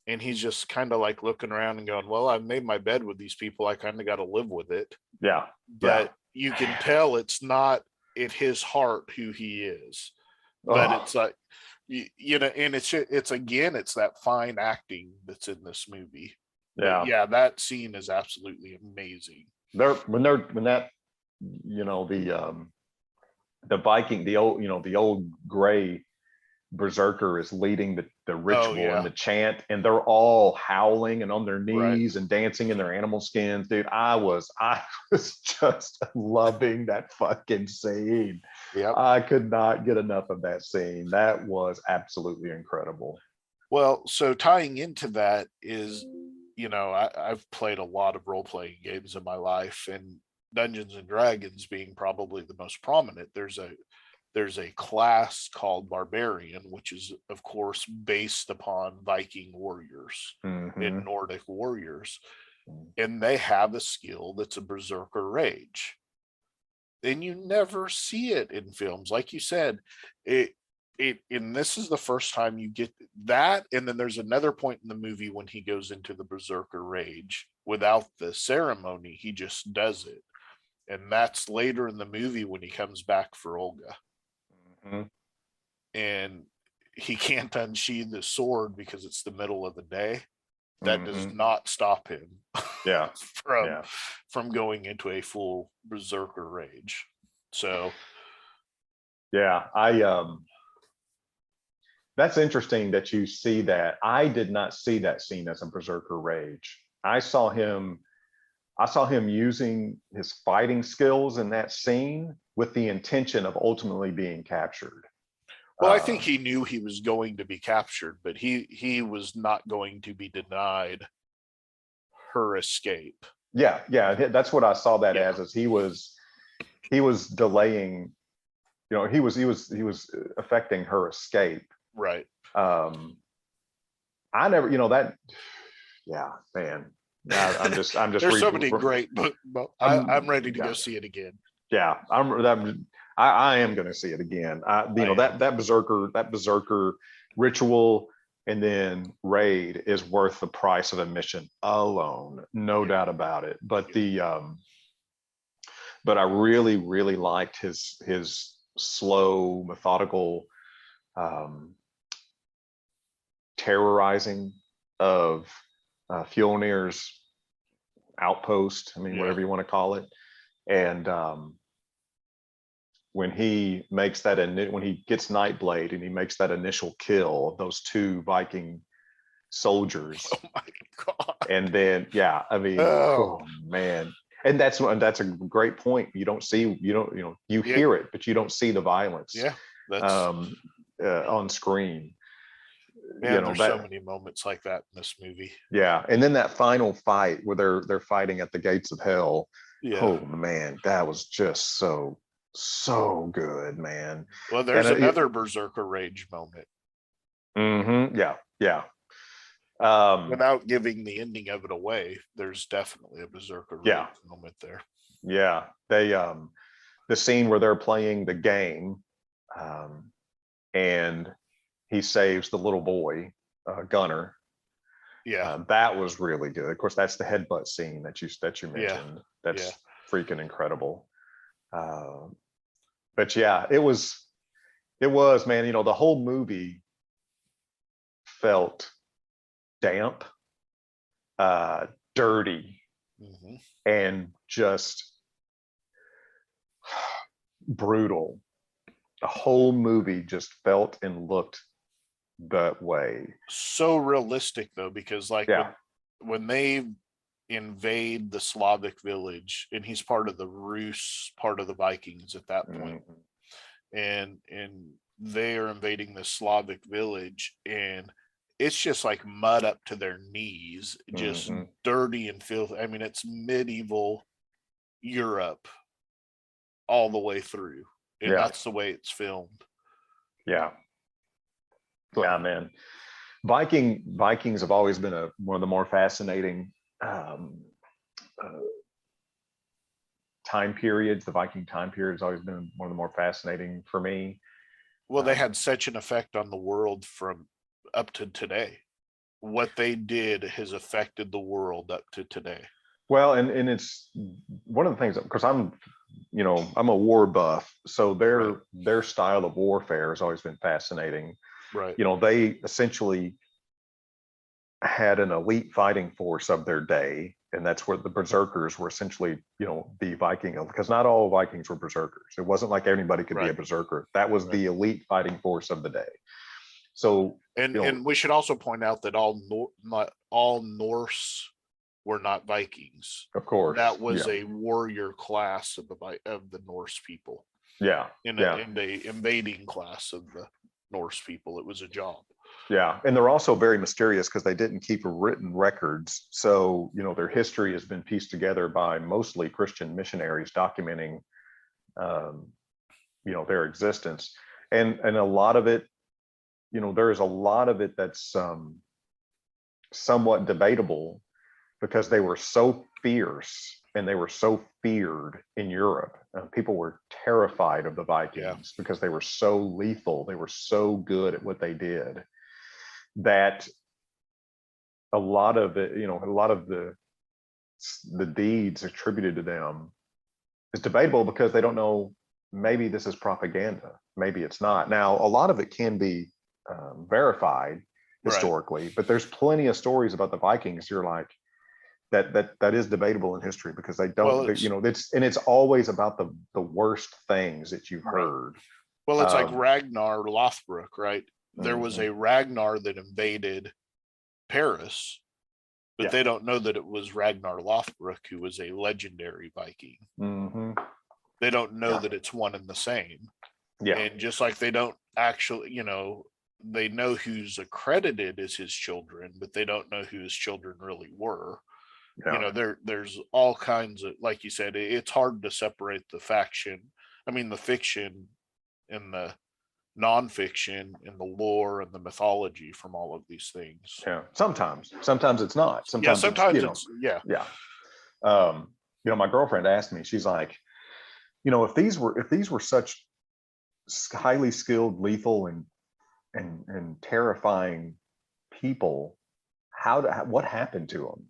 And he's just kind of like looking around and going, well, I've made my bed with these people. I kind of got to live with it. Yeah. But you can tell it's not at his heart who he is. But it's like, and it's that fine acting that's in this movie. Yeah. But yeah, that scene is absolutely amazing. When that, the Viking, the old gray Berserker is leading the ritual and the chant, and they're all howling and on their knees and dancing in their animal skins. Dude, I was just loving that fucking scene. Yep. I could not get enough of that scene. That was absolutely incredible. Well, so tying into that is, I've played a lot of role-playing games in my life, and Dungeons and Dragons being probably the most prominent. There's a class called Barbarian, which is, of course, based upon Viking warriors and Nordic warriors. And they have a skill that's a Berserker rage. And you never see it in films. Like you said, and this is the first time you get that. And then there's another point in the movie when he goes into the Berserker rage without the ceremony, he just does it. And that's later in the movie when he comes back for Olga. And he can't unsheathe the sword because it's the middle of the day. That does not stop him from going into a full Berserker rage. So yeah, That's interesting that you see that. I did not see that scene as a Berserker rage. I saw him using his fighting skills in that scene with the intention of ultimately being captured. Well, I think he knew he was going to be captured, but he was not going to be denied her escape. Yeah, that's what I saw that as he was delaying, he was affecting her escape. Right. I never, that, yeah, man. I'm just There's so many great, but I'm ready to go see it again. Yeah, I am going to see it again. That Berserker ritual and then raid is worth the price of admission alone, no doubt about it. But but I really, really liked his slow, methodical terrorizing of Fjolnir's outpost. I mean, whatever you want to call it. And when he makes when he gets Nightblade and he makes that initial kill of those 2 Viking soldiers. Oh my God. And then, I mean, oh man. And that's a great point. You don't see, you hear it, but you don't see the violence. Yeah. That's on screen. Man, there's so many moments like that in this movie. Yeah. And then that final fight where they're fighting at the gates of hell. Yeah. Oh man, that was just so good, man. Well, there's another Berserker rage moment. Mm-hmm. Yeah. Without giving the ending of it away, there's definitely a Berserker rage moment there. Yeah. They the scene where they're playing the game, and he saves the little boy, Gunner. Yeah, that was really good. Of course, that's the headbutt scene that you mentioned. That's freaking incredible. But yeah, it was, man. The whole movie felt damp, dirty, and just brutal. The whole movie just felt and looked that way. So realistic though, because when they invade the Slavic village, and he's part of the Rus, part of the Vikings at that point, and they are invading the Slavic village, and it's just like mud up to their knees, just dirty and filthy. I mean, it's medieval Europe all the way through, and that's the way it's filmed. Yeah, man. Vikings have always been one of the more fascinating time periods. The Viking time period has always been one of the more fascinating for me. Well, they had such an effect on the world from up to today. What they did has affected the world up to today. Well, and it's one of the things, because I'm a war buff, so their style of warfare has always been fascinating. Right. They essentially had an elite fighting force of their day, and that's where the Berserkers were essentially, the Viking, because not all Vikings were Berserkers. It wasn't like anybody could be a Berserker. That was the elite fighting force of the day. So, and we should also point out that not all Norse were not Vikings. Of course, that was a warrior class of the Norse people. Yeah, in the invading class of the Norse people. It was a job. Yeah, and they're also very mysterious because they didn't keep written records. So, their history has been pieced together by mostly Christian missionaries documenting, their existence. And a lot of it, there is a lot of it that's somewhat debatable, because they were so fierce and they were so feared in Europe. People were terrified of the Vikings because they were so lethal. They were so good at what they did, that a lot of it, a lot of the deeds attributed to them is debatable, because they don't know, maybe this is propaganda, maybe it's not. Now, a lot of it can be verified historically, but there's plenty of stories about the Vikings. You're like, that is debatable in history, because they don't, it's always about the worst things that you've heard. Well, it's like Ragnar Lothbrok, right? there was a Ragnar that invaded Paris, but they don't know that it was Ragnar Lothbrok, who was a legendary Viking. They don't know that it's one and the same. And just like they don't actually, they know who's accredited as his children, but they don't know who his children really were. There's all kinds of, like you said, it's hard to separate the fiction and the nonfiction and the lore and the mythology from all of these things. Sometimes it's not. Sometimes my girlfriend asked me, she's like, if these were such highly skilled, lethal and terrifying people, what happened to them?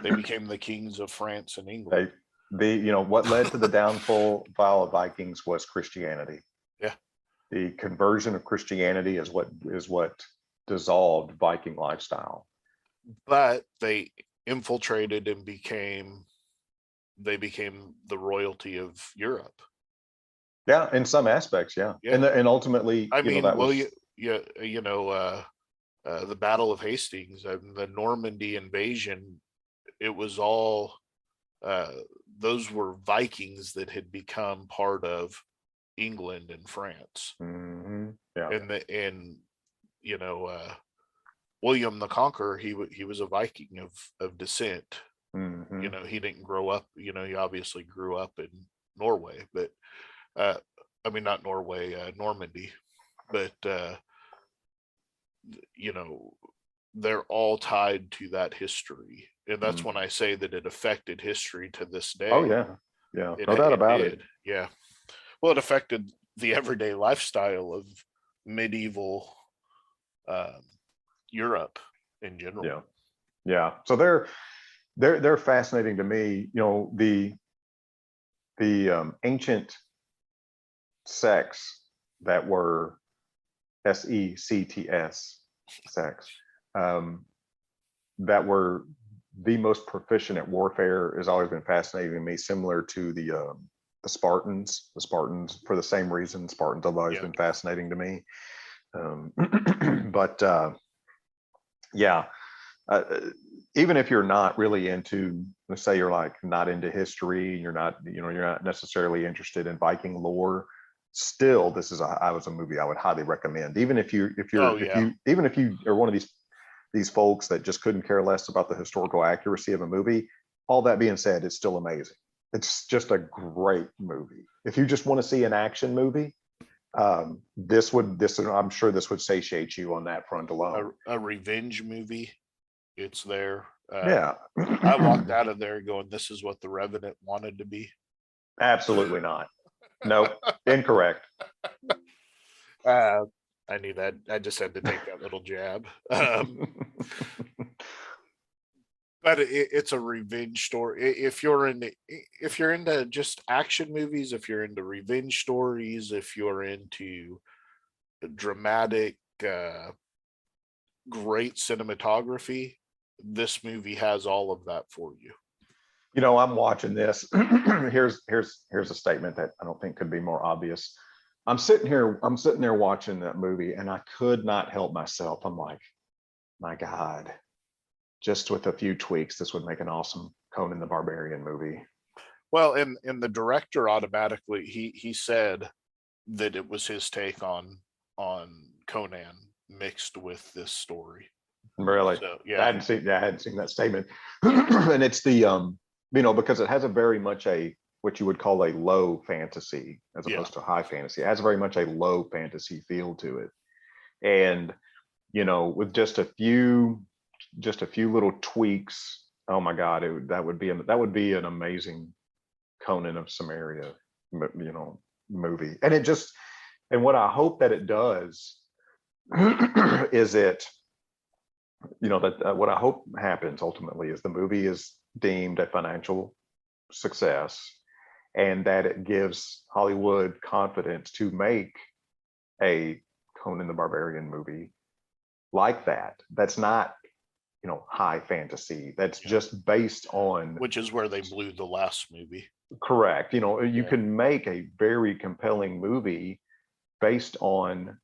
They became the kings of France and England. What led to the downfall of Vikings was Christianity. The conversion of Christianity is what dissolved Viking lifestyle. But they infiltrated and became the royalty of Europe. Yeah, in some aspects, yeah. And ultimately, the Battle of Hastings and the Normandy invasion, it was all those were Vikings that had become part of England and France. William the Conqueror, he was a Viking of descent. He didn't grow up, he obviously grew up in Norway, but not Norway, Normandy, but they're all tied to that history. And that's when I say that it affected history to this day. Oh yeah. No doubt about it. Yeah. Well, it affected the everyday lifestyle of medieval Europe in general. Yeah. So they're fascinating to me. The ancient sects that were SECTS sects that were the most proficient at warfare has always been fascinating to me, similar to the Spartans. The Spartans, for the same reason, Spartans have always been fascinating to me. Even if you're not really into, let's say you're like not into history, you're not necessarily interested in Viking lore, still this is a movie I would highly recommend. Even if you are one of these folks that just couldn't care less about the historical accuracy of a movie, all that being said, it's still amazing. It's just a great movie. If you just want to see an action movie, I'm sure this would satiate you on that front alone. A revenge movie, it's there. I walked out of there going, this is what The Revenant wanted to be. Absolutely not. Nope. Incorrect. I knew that. I just had to take that little jab. But it's a revenge story. If you're into just action movies, if you're into revenge stories, if you're into dramatic, great cinematography, this movie has all of that for you. I'm watching this. Here's a statement that I don't think could be more obvious. I'm sitting there watching that movie, and I could not help myself. I'm like, my God, just with a few tweaks, this would make an awesome Conan the Barbarian movie. Well, and the director automatically he said that it was his take on Conan mixed with this story. Really? So, yeah. I hadn't seen that statement. And it's the because it has a very much what you would call a low fantasy as opposed to high fantasy. It has very much a low fantasy feel to it. And with just a few little tweaks, oh my God, that would be an amazing Conan of Samaria, movie. And what I hope that it does is what I hope happens ultimately is the movie is deemed a financial success, and that it gives Hollywood confidence to make a Conan the Barbarian movie like that. That's not, high fantasy. That's just based on, which is where they blew the last movie. Correct. You can make a very compelling movie based on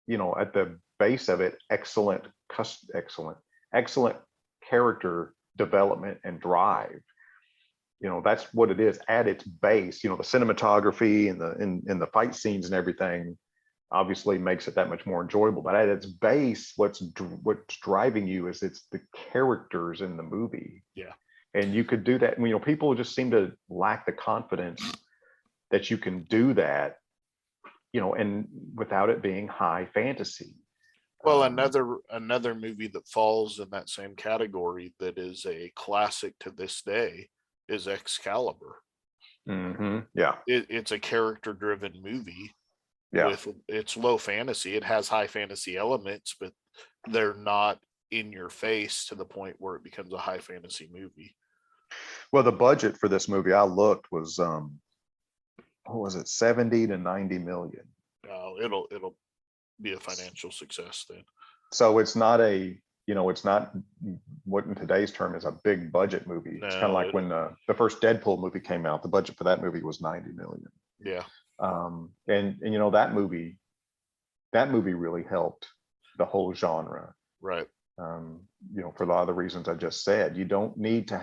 at the base of it, excellent character development and drive. That's what it is at its base. The cinematography and the fight scenes and everything obviously makes it that much more enjoyable. But at its base, what's driving you is it's the characters in the movie. Yeah. And you could do that. People just seem to lack the confidence that you can do that, and without it being high fantasy. Well, another movie that falls in that same category that is a classic to this day is Excalibur. Yeah. It's a character-driven movie. Yeah. It's low fantasy. It has high fantasy elements, but they're not in your face to the point where it becomes a high fantasy movie. Well, the budget for this movie I looked was what was it, 70 to 90 million. It'll be a financial success then. So it's not it's not what in today's term is a big budget movie. It's kind of like when the first Deadpool movie came out, the budget for that movie was 90 million. Yeah. And that movie really helped the whole genre. Right. For a lot of the reasons I just said. You don't need to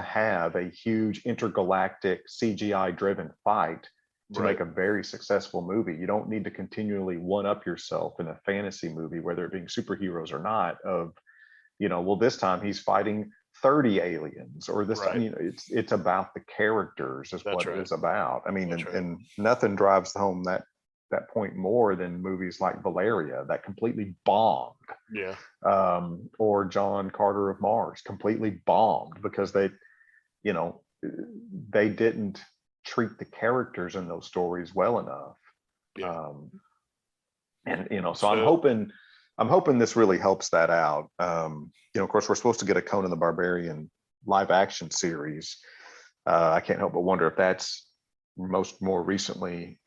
have a huge intergalactic CGI driven fight to make a very successful movie. You don't need to continually one up yourself in a fantasy movie, whether it being superheroes or not, of, well, this time he's fighting 30 aliens, or this time, it's about the characters is what it is about. And nothing drives home that point more than movies like Valeria that completely bombed. Yeah. Or John Carter of Mars completely bombed because they didn't treat the characters in those stories well enough. Yeah. So I'm hoping this really helps that out. Of course, we're supposed to get a Conan the Barbarian live action series. I can't help but wonder if that's more recently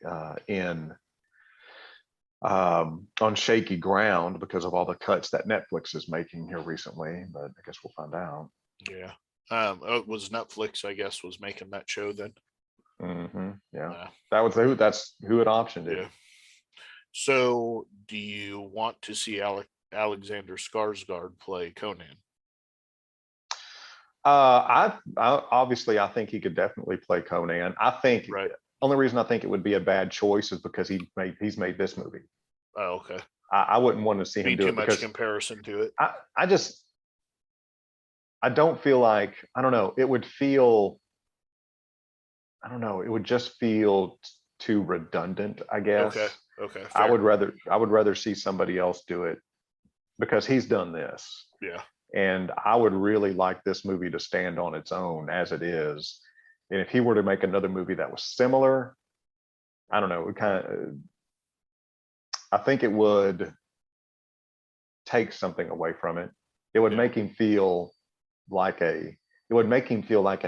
on shaky ground because of all the cuts that Netflix is making here recently, but I guess we'll find out. Yeah. It was Netflix, I guess, was making that show then. Yeah. That's who had optioned it. Yeah. So do you want to see Alexander Skarsgard play Conan? I obviously I think he could definitely play Conan. I think only reason I think it would be a bad choice is because he's made this movie. Oh, okay. I wouldn't want to see him do too it much comparison to it. I don't feel like, I don't know, it would just feel too redundant, I guess. Okay. Fair. I would rather see somebody else do it because he's done this. Yeah. And I would really like this movie to stand on its own as it is. And if he were to make another movie that was similar, I don't know, I think it would take something away from it. It would make him feel like an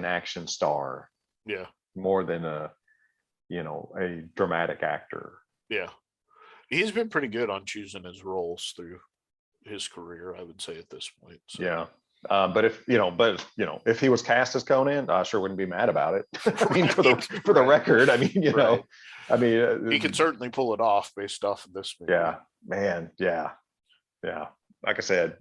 action star. Yeah. More than a dramatic actor. Yeah. He's been pretty good on choosing his roles through his career, I would say, at this point. So. Yeah. But if he was cast as Conan, I sure wouldn't be mad about it. For the record, he could certainly pull it off based off of this movie. Yeah, man. Yeah. Like I said,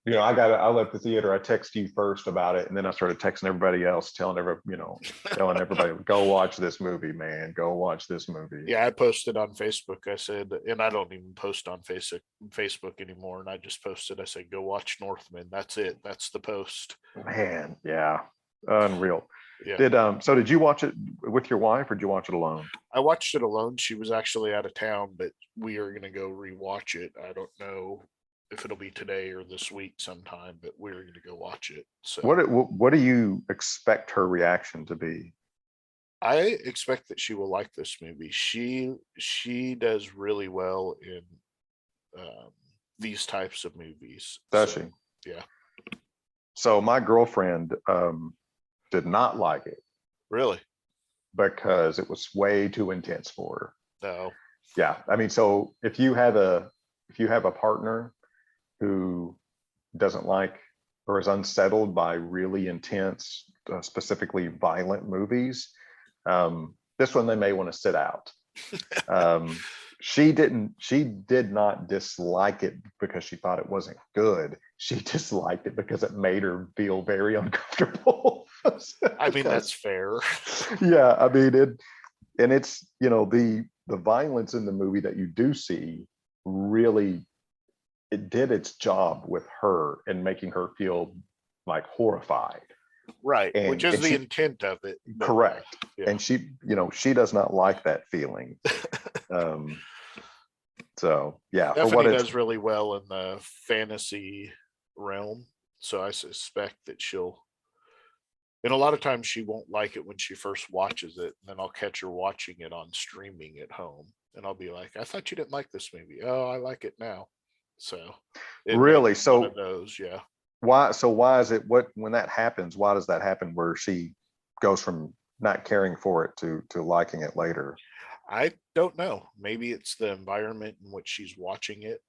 I left the theater. I texted you first about it, and then I started texting everybody else, telling everybody, go watch this movie, man. Go watch this movie. Yeah, I posted on Facebook. I said, and I don't even post on Facebook anymore. And I just posted. I said, go watch Northman. That's it. That's the post. Man, yeah, unreal. Yeah. Did you watch it with your wife, or did you watch it alone? I watched it alone. She was actually out of town, but we are going to go rewatch it. I don't know if it'll be today or this week sometime, but we're going to go watch it. So what do you expect her reaction to be? I expect that she will like this movie. She does really well in these types of movies. Does she? Yeah. So my girlfriend did not like it. Really? Because it was way too intense for her. No. Yeah. So if you have a partner who doesn't like or is unsettled by really intense, specifically violent movies, this one they may want to sit out. she did not dislike it because she thought it wasn't good. She disliked it because it made her feel very uncomfortable. I mean, that's fair. Yeah, I mean it, and it's, you know, the violence in the movie that you do see really, it did its job with her and making her feel like horrified. Right, which is And the she, intent of it. But, correct. yeah. And she, you know, she does not like that feeling. So yeah, for what Stephanie it's, does really well in the fantasy realm, so I suspect that she'll. And a lot of times she won't like it when she first watches it, and then I'll catch her watching it on streaming at home, and I'll be like, "I thought you didn't like this movie." Oh, I like it now. So it may really, be one so of those, yeah. why is it, what, when that happens, why does that happen where she goes from not caring for it to liking it later? I don't know. Maybe it's the environment in which she's watching it,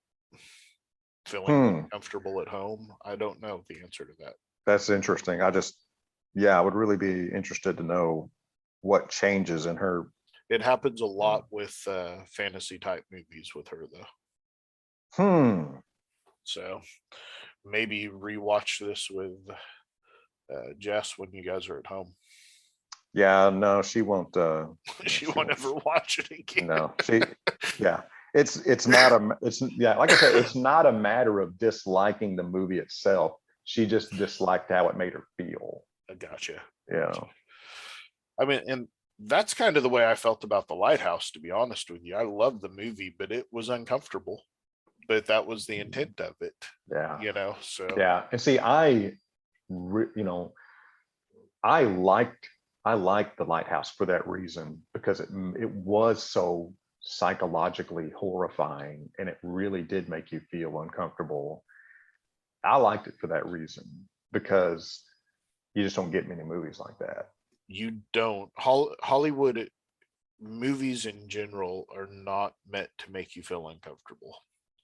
feeling Hmm, uncomfortable at home. I don't know the answer to that. that's interesting. I just, yeah, I would really be interested to know what changes in her. It happens a lot with fantasy type movies with her, though. Hmm. So maybe rewatch this with Jess when you guys are at home. Yeah, no, she won't. She won't ever watch it again. No, she. Yeah, it's not a. It's, yeah, like I said, it's not a matter of disliking the movie itself. She just disliked how it made her feel. I gotcha. Yeah. I mean, and that's kind of the way I felt about The Lighthouse, to be honest with you. I loved the movie, but it was uncomfortable. But that was the intent of it, Yeah. you know. So Yeah. And see, you know, I liked I liked The Lighthouse for that reason, because it was so psychologically horrifying and it really did make you feel uncomfortable. I liked it for that reason, because you just don't get many movies like that. you don't Hollywood movies in general are not meant to make you feel uncomfortable.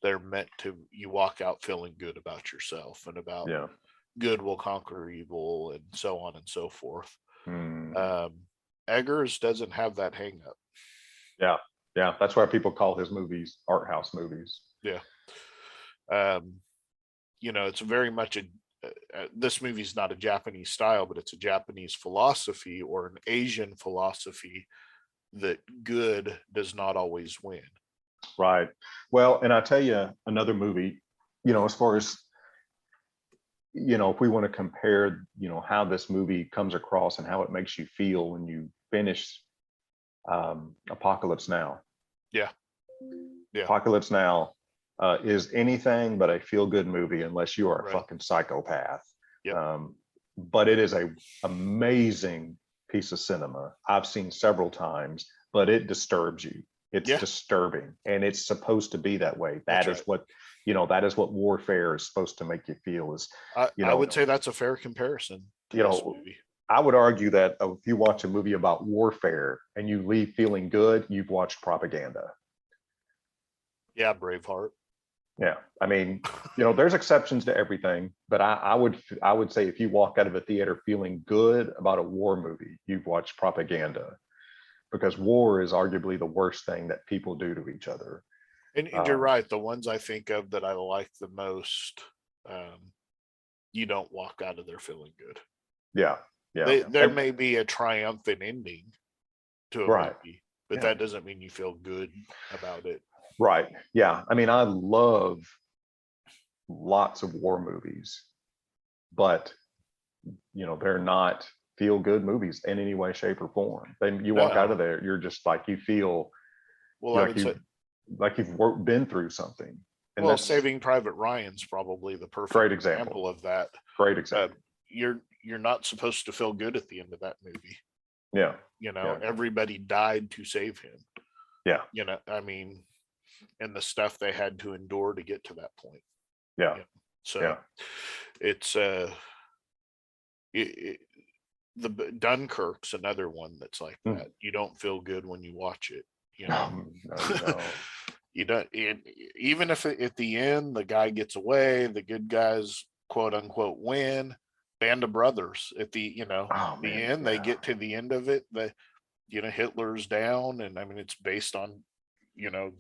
They're meant to you walk out feeling good about yourself and about Yeah. good will conquer evil and so on and so forth. Mm. Eggers doesn't have that hang up. Yeah. Yeah. That's why people call his movies art house movies. Yeah. Um, you know, it's very much this movie's not a Japanese style, but it's a Japanese philosophy or an Asian philosophy that good does not always win. Right. Well, and I tell you another movie, you know, as far as, you know, if we want to compare, you know, how this movie comes across and how it makes you feel when you finish Apocalypse Now. Yeah. Yeah. Apocalypse Now is anything but a feel-good movie unless you are a Right. fucking psychopath. Yep. But it is a amazing piece of cinema. I've seen several times, but it disturbs you. It's disturbing, and it's supposed to be that way. That is what, you know, that is what warfare is supposed to make you feel. Is, you know, I would say that's a fair comparison to you this know, movie. I would argue that if you watch a movie about warfare and you leave feeling good, you've watched propaganda. Yeah, Braveheart. Yeah, I mean, you know, there's exceptions to everything, but I would say if you walk out of a theater feeling good about a war movie, you've watched propaganda, because war is arguably the worst thing that people do to each other. And you're right. The ones I think of that I like the most, you don't walk out of there feeling good. Yeah, yeah. There may be a triumphant ending to a movie, but that doesn't mean you feel good about it. Right. Yeah. I mean, I love lots of war movies, but, you know, they're not feel good movies in any way, shape, or form. Then you walk out of there, you're just like, you feel like you've been through something. And well, Saving Private Ryan's probably the perfect example of that. Great example. You're not supposed to feel good at the end of that movie. Yeah. You know, everybody died to save him. Yeah. You know, I mean, and the stuff they had to endure to get to that point. Yeah. You know? So it's the Dunkirk's another one that's like that. You don't feel good when you watch it. You know, no. You don't. Even if at the end the guy gets away, the good guys quote unquote win. Band of Brothers at the end, they get to the end of it. The Hitler's down, and I mean it's based on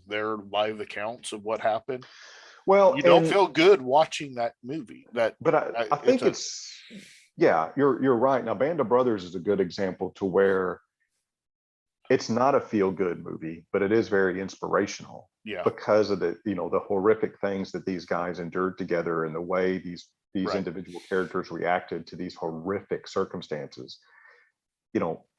their live accounts of what happened. Well, You don't feel good watching that movie. But I think you're right. Now, Band of Brothers is a good example to where it's not a feel good movie, but it is very inspirational. Yeah. Because of the horrific things that these guys endured together and the way these Right. individual characters reacted to these horrific circumstances.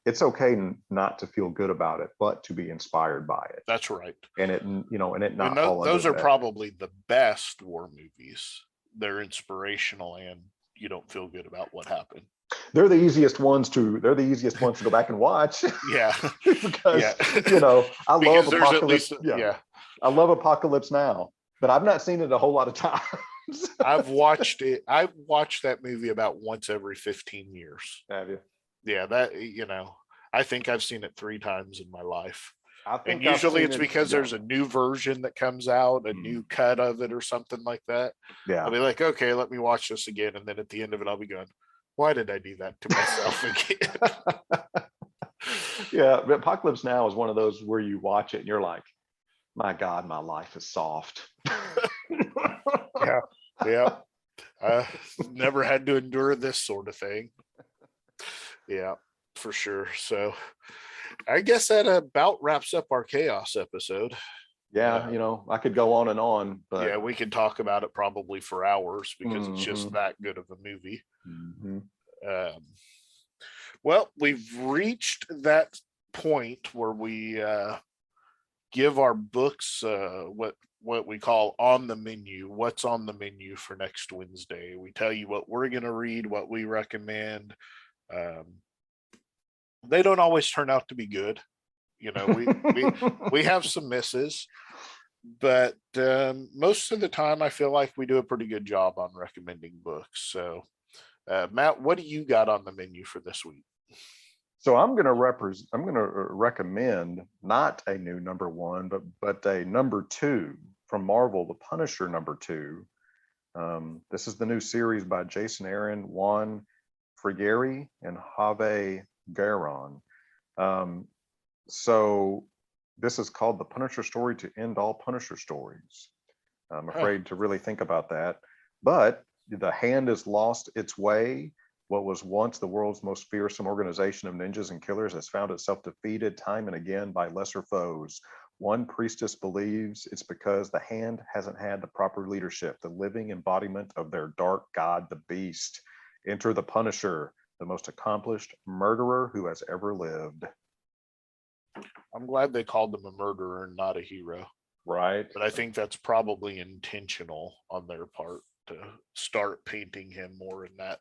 It's okay not to feel good about it, but to be inspired by it. That's right. And it not those are probably the best war movies. They're inspirational and you don't feel good about what happened. They're the easiest ones to go back and watch. Yeah. Because I love Apocalypse. I love Apocalypse Now, but I've not seen it a whole lot of times. I've watched that movie about once every 15 years. Have you? Yeah, I think I've seen it 3 times in my life. And usually it's because there's a new version that comes out, a new cut of it or something like that. Yeah. I'll be like, okay, let me watch this again. And then at the end of it, I'll be going, why did I do that to myself again? Yeah, but Apocalypse Now is one of those where you watch it and you're like, my God, my life is soft. Yeah. Never had to endure this sort of thing. Yeah, for sure. So I guess that about wraps up our chaos episode. Yeah, I could go on and on, but yeah, we could talk about it probably for hours because it's just that good of a movie. Well, we've reached that point where we give our books what we call on the menu. What's on the menu for next Wednesday? We tell you what we're going to read, what we recommend. They don't always turn out to be good. We have some misses, but most of the time I feel like we do a pretty good job on recommending books. So Matt, what do you got on the menu for this week? So I'm going to recommend not a new number 1, but a number 2 from Marvel, The Punisher #2. This is the new series by Jason Aaron, Juan Frigeri, and Have Garon. So this is called The Punisher Story to End All Punisher Stories. I'm afraid to really think about that, but the Hand has lost its way. What was once the world's most fearsome organization of ninjas and killers has found itself defeated time and again by lesser foes. One priestess believes it's because the Hand hasn't had the proper leadership, the living embodiment of their dark god, the Beast. Enter the Punisher, the most accomplished murderer who has ever lived. I'm glad they called him a murderer and not a hero. Right. But I think that's probably intentional on their part to start painting him more in that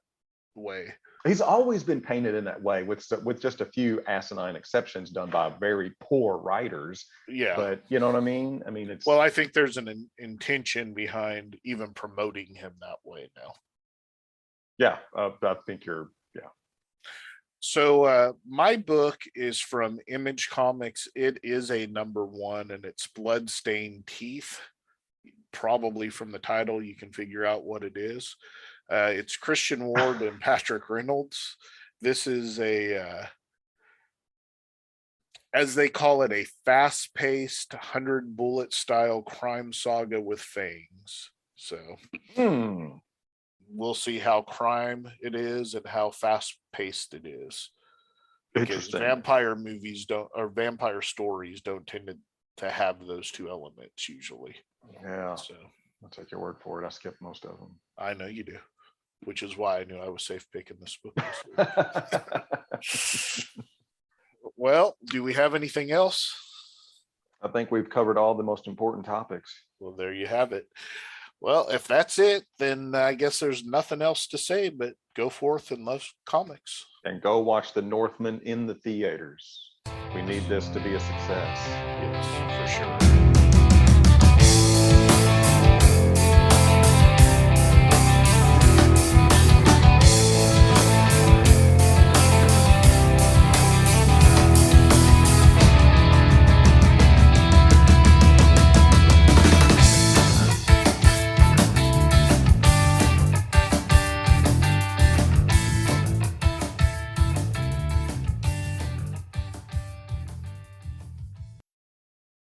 way. He's always been painted in that way with just a few asinine exceptions done by very poor writers. Yeah. But you know what I mean? It's... Well, I think there's an intention behind even promoting him that way now. Yeah, I think you're... So my book is from Image Comics. It is a number 1 and it's Bloodstained Teeth. Probably from the title, you can figure out what it is. It's Christian Ward and Patrick Reynolds. This is as they call it, a fast-paced 100-bullet style crime saga with fangs. So we'll see how crime it is and how fast-paced it is. Because vampire movies vampire stories don't tend to have those 2 elements usually. Yeah. So I'll take your word for it. I skipped most of them. I know you do, which is why I knew I was safe picking this book. Well, do we have anything else? I think we've covered all the most important topics. Well, there you have it. Well, if that's it, then I guess there's nothing else to say, but go forth and love comics. And go watch The Northman in the theaters. We need this to be a success. Yes, for sure.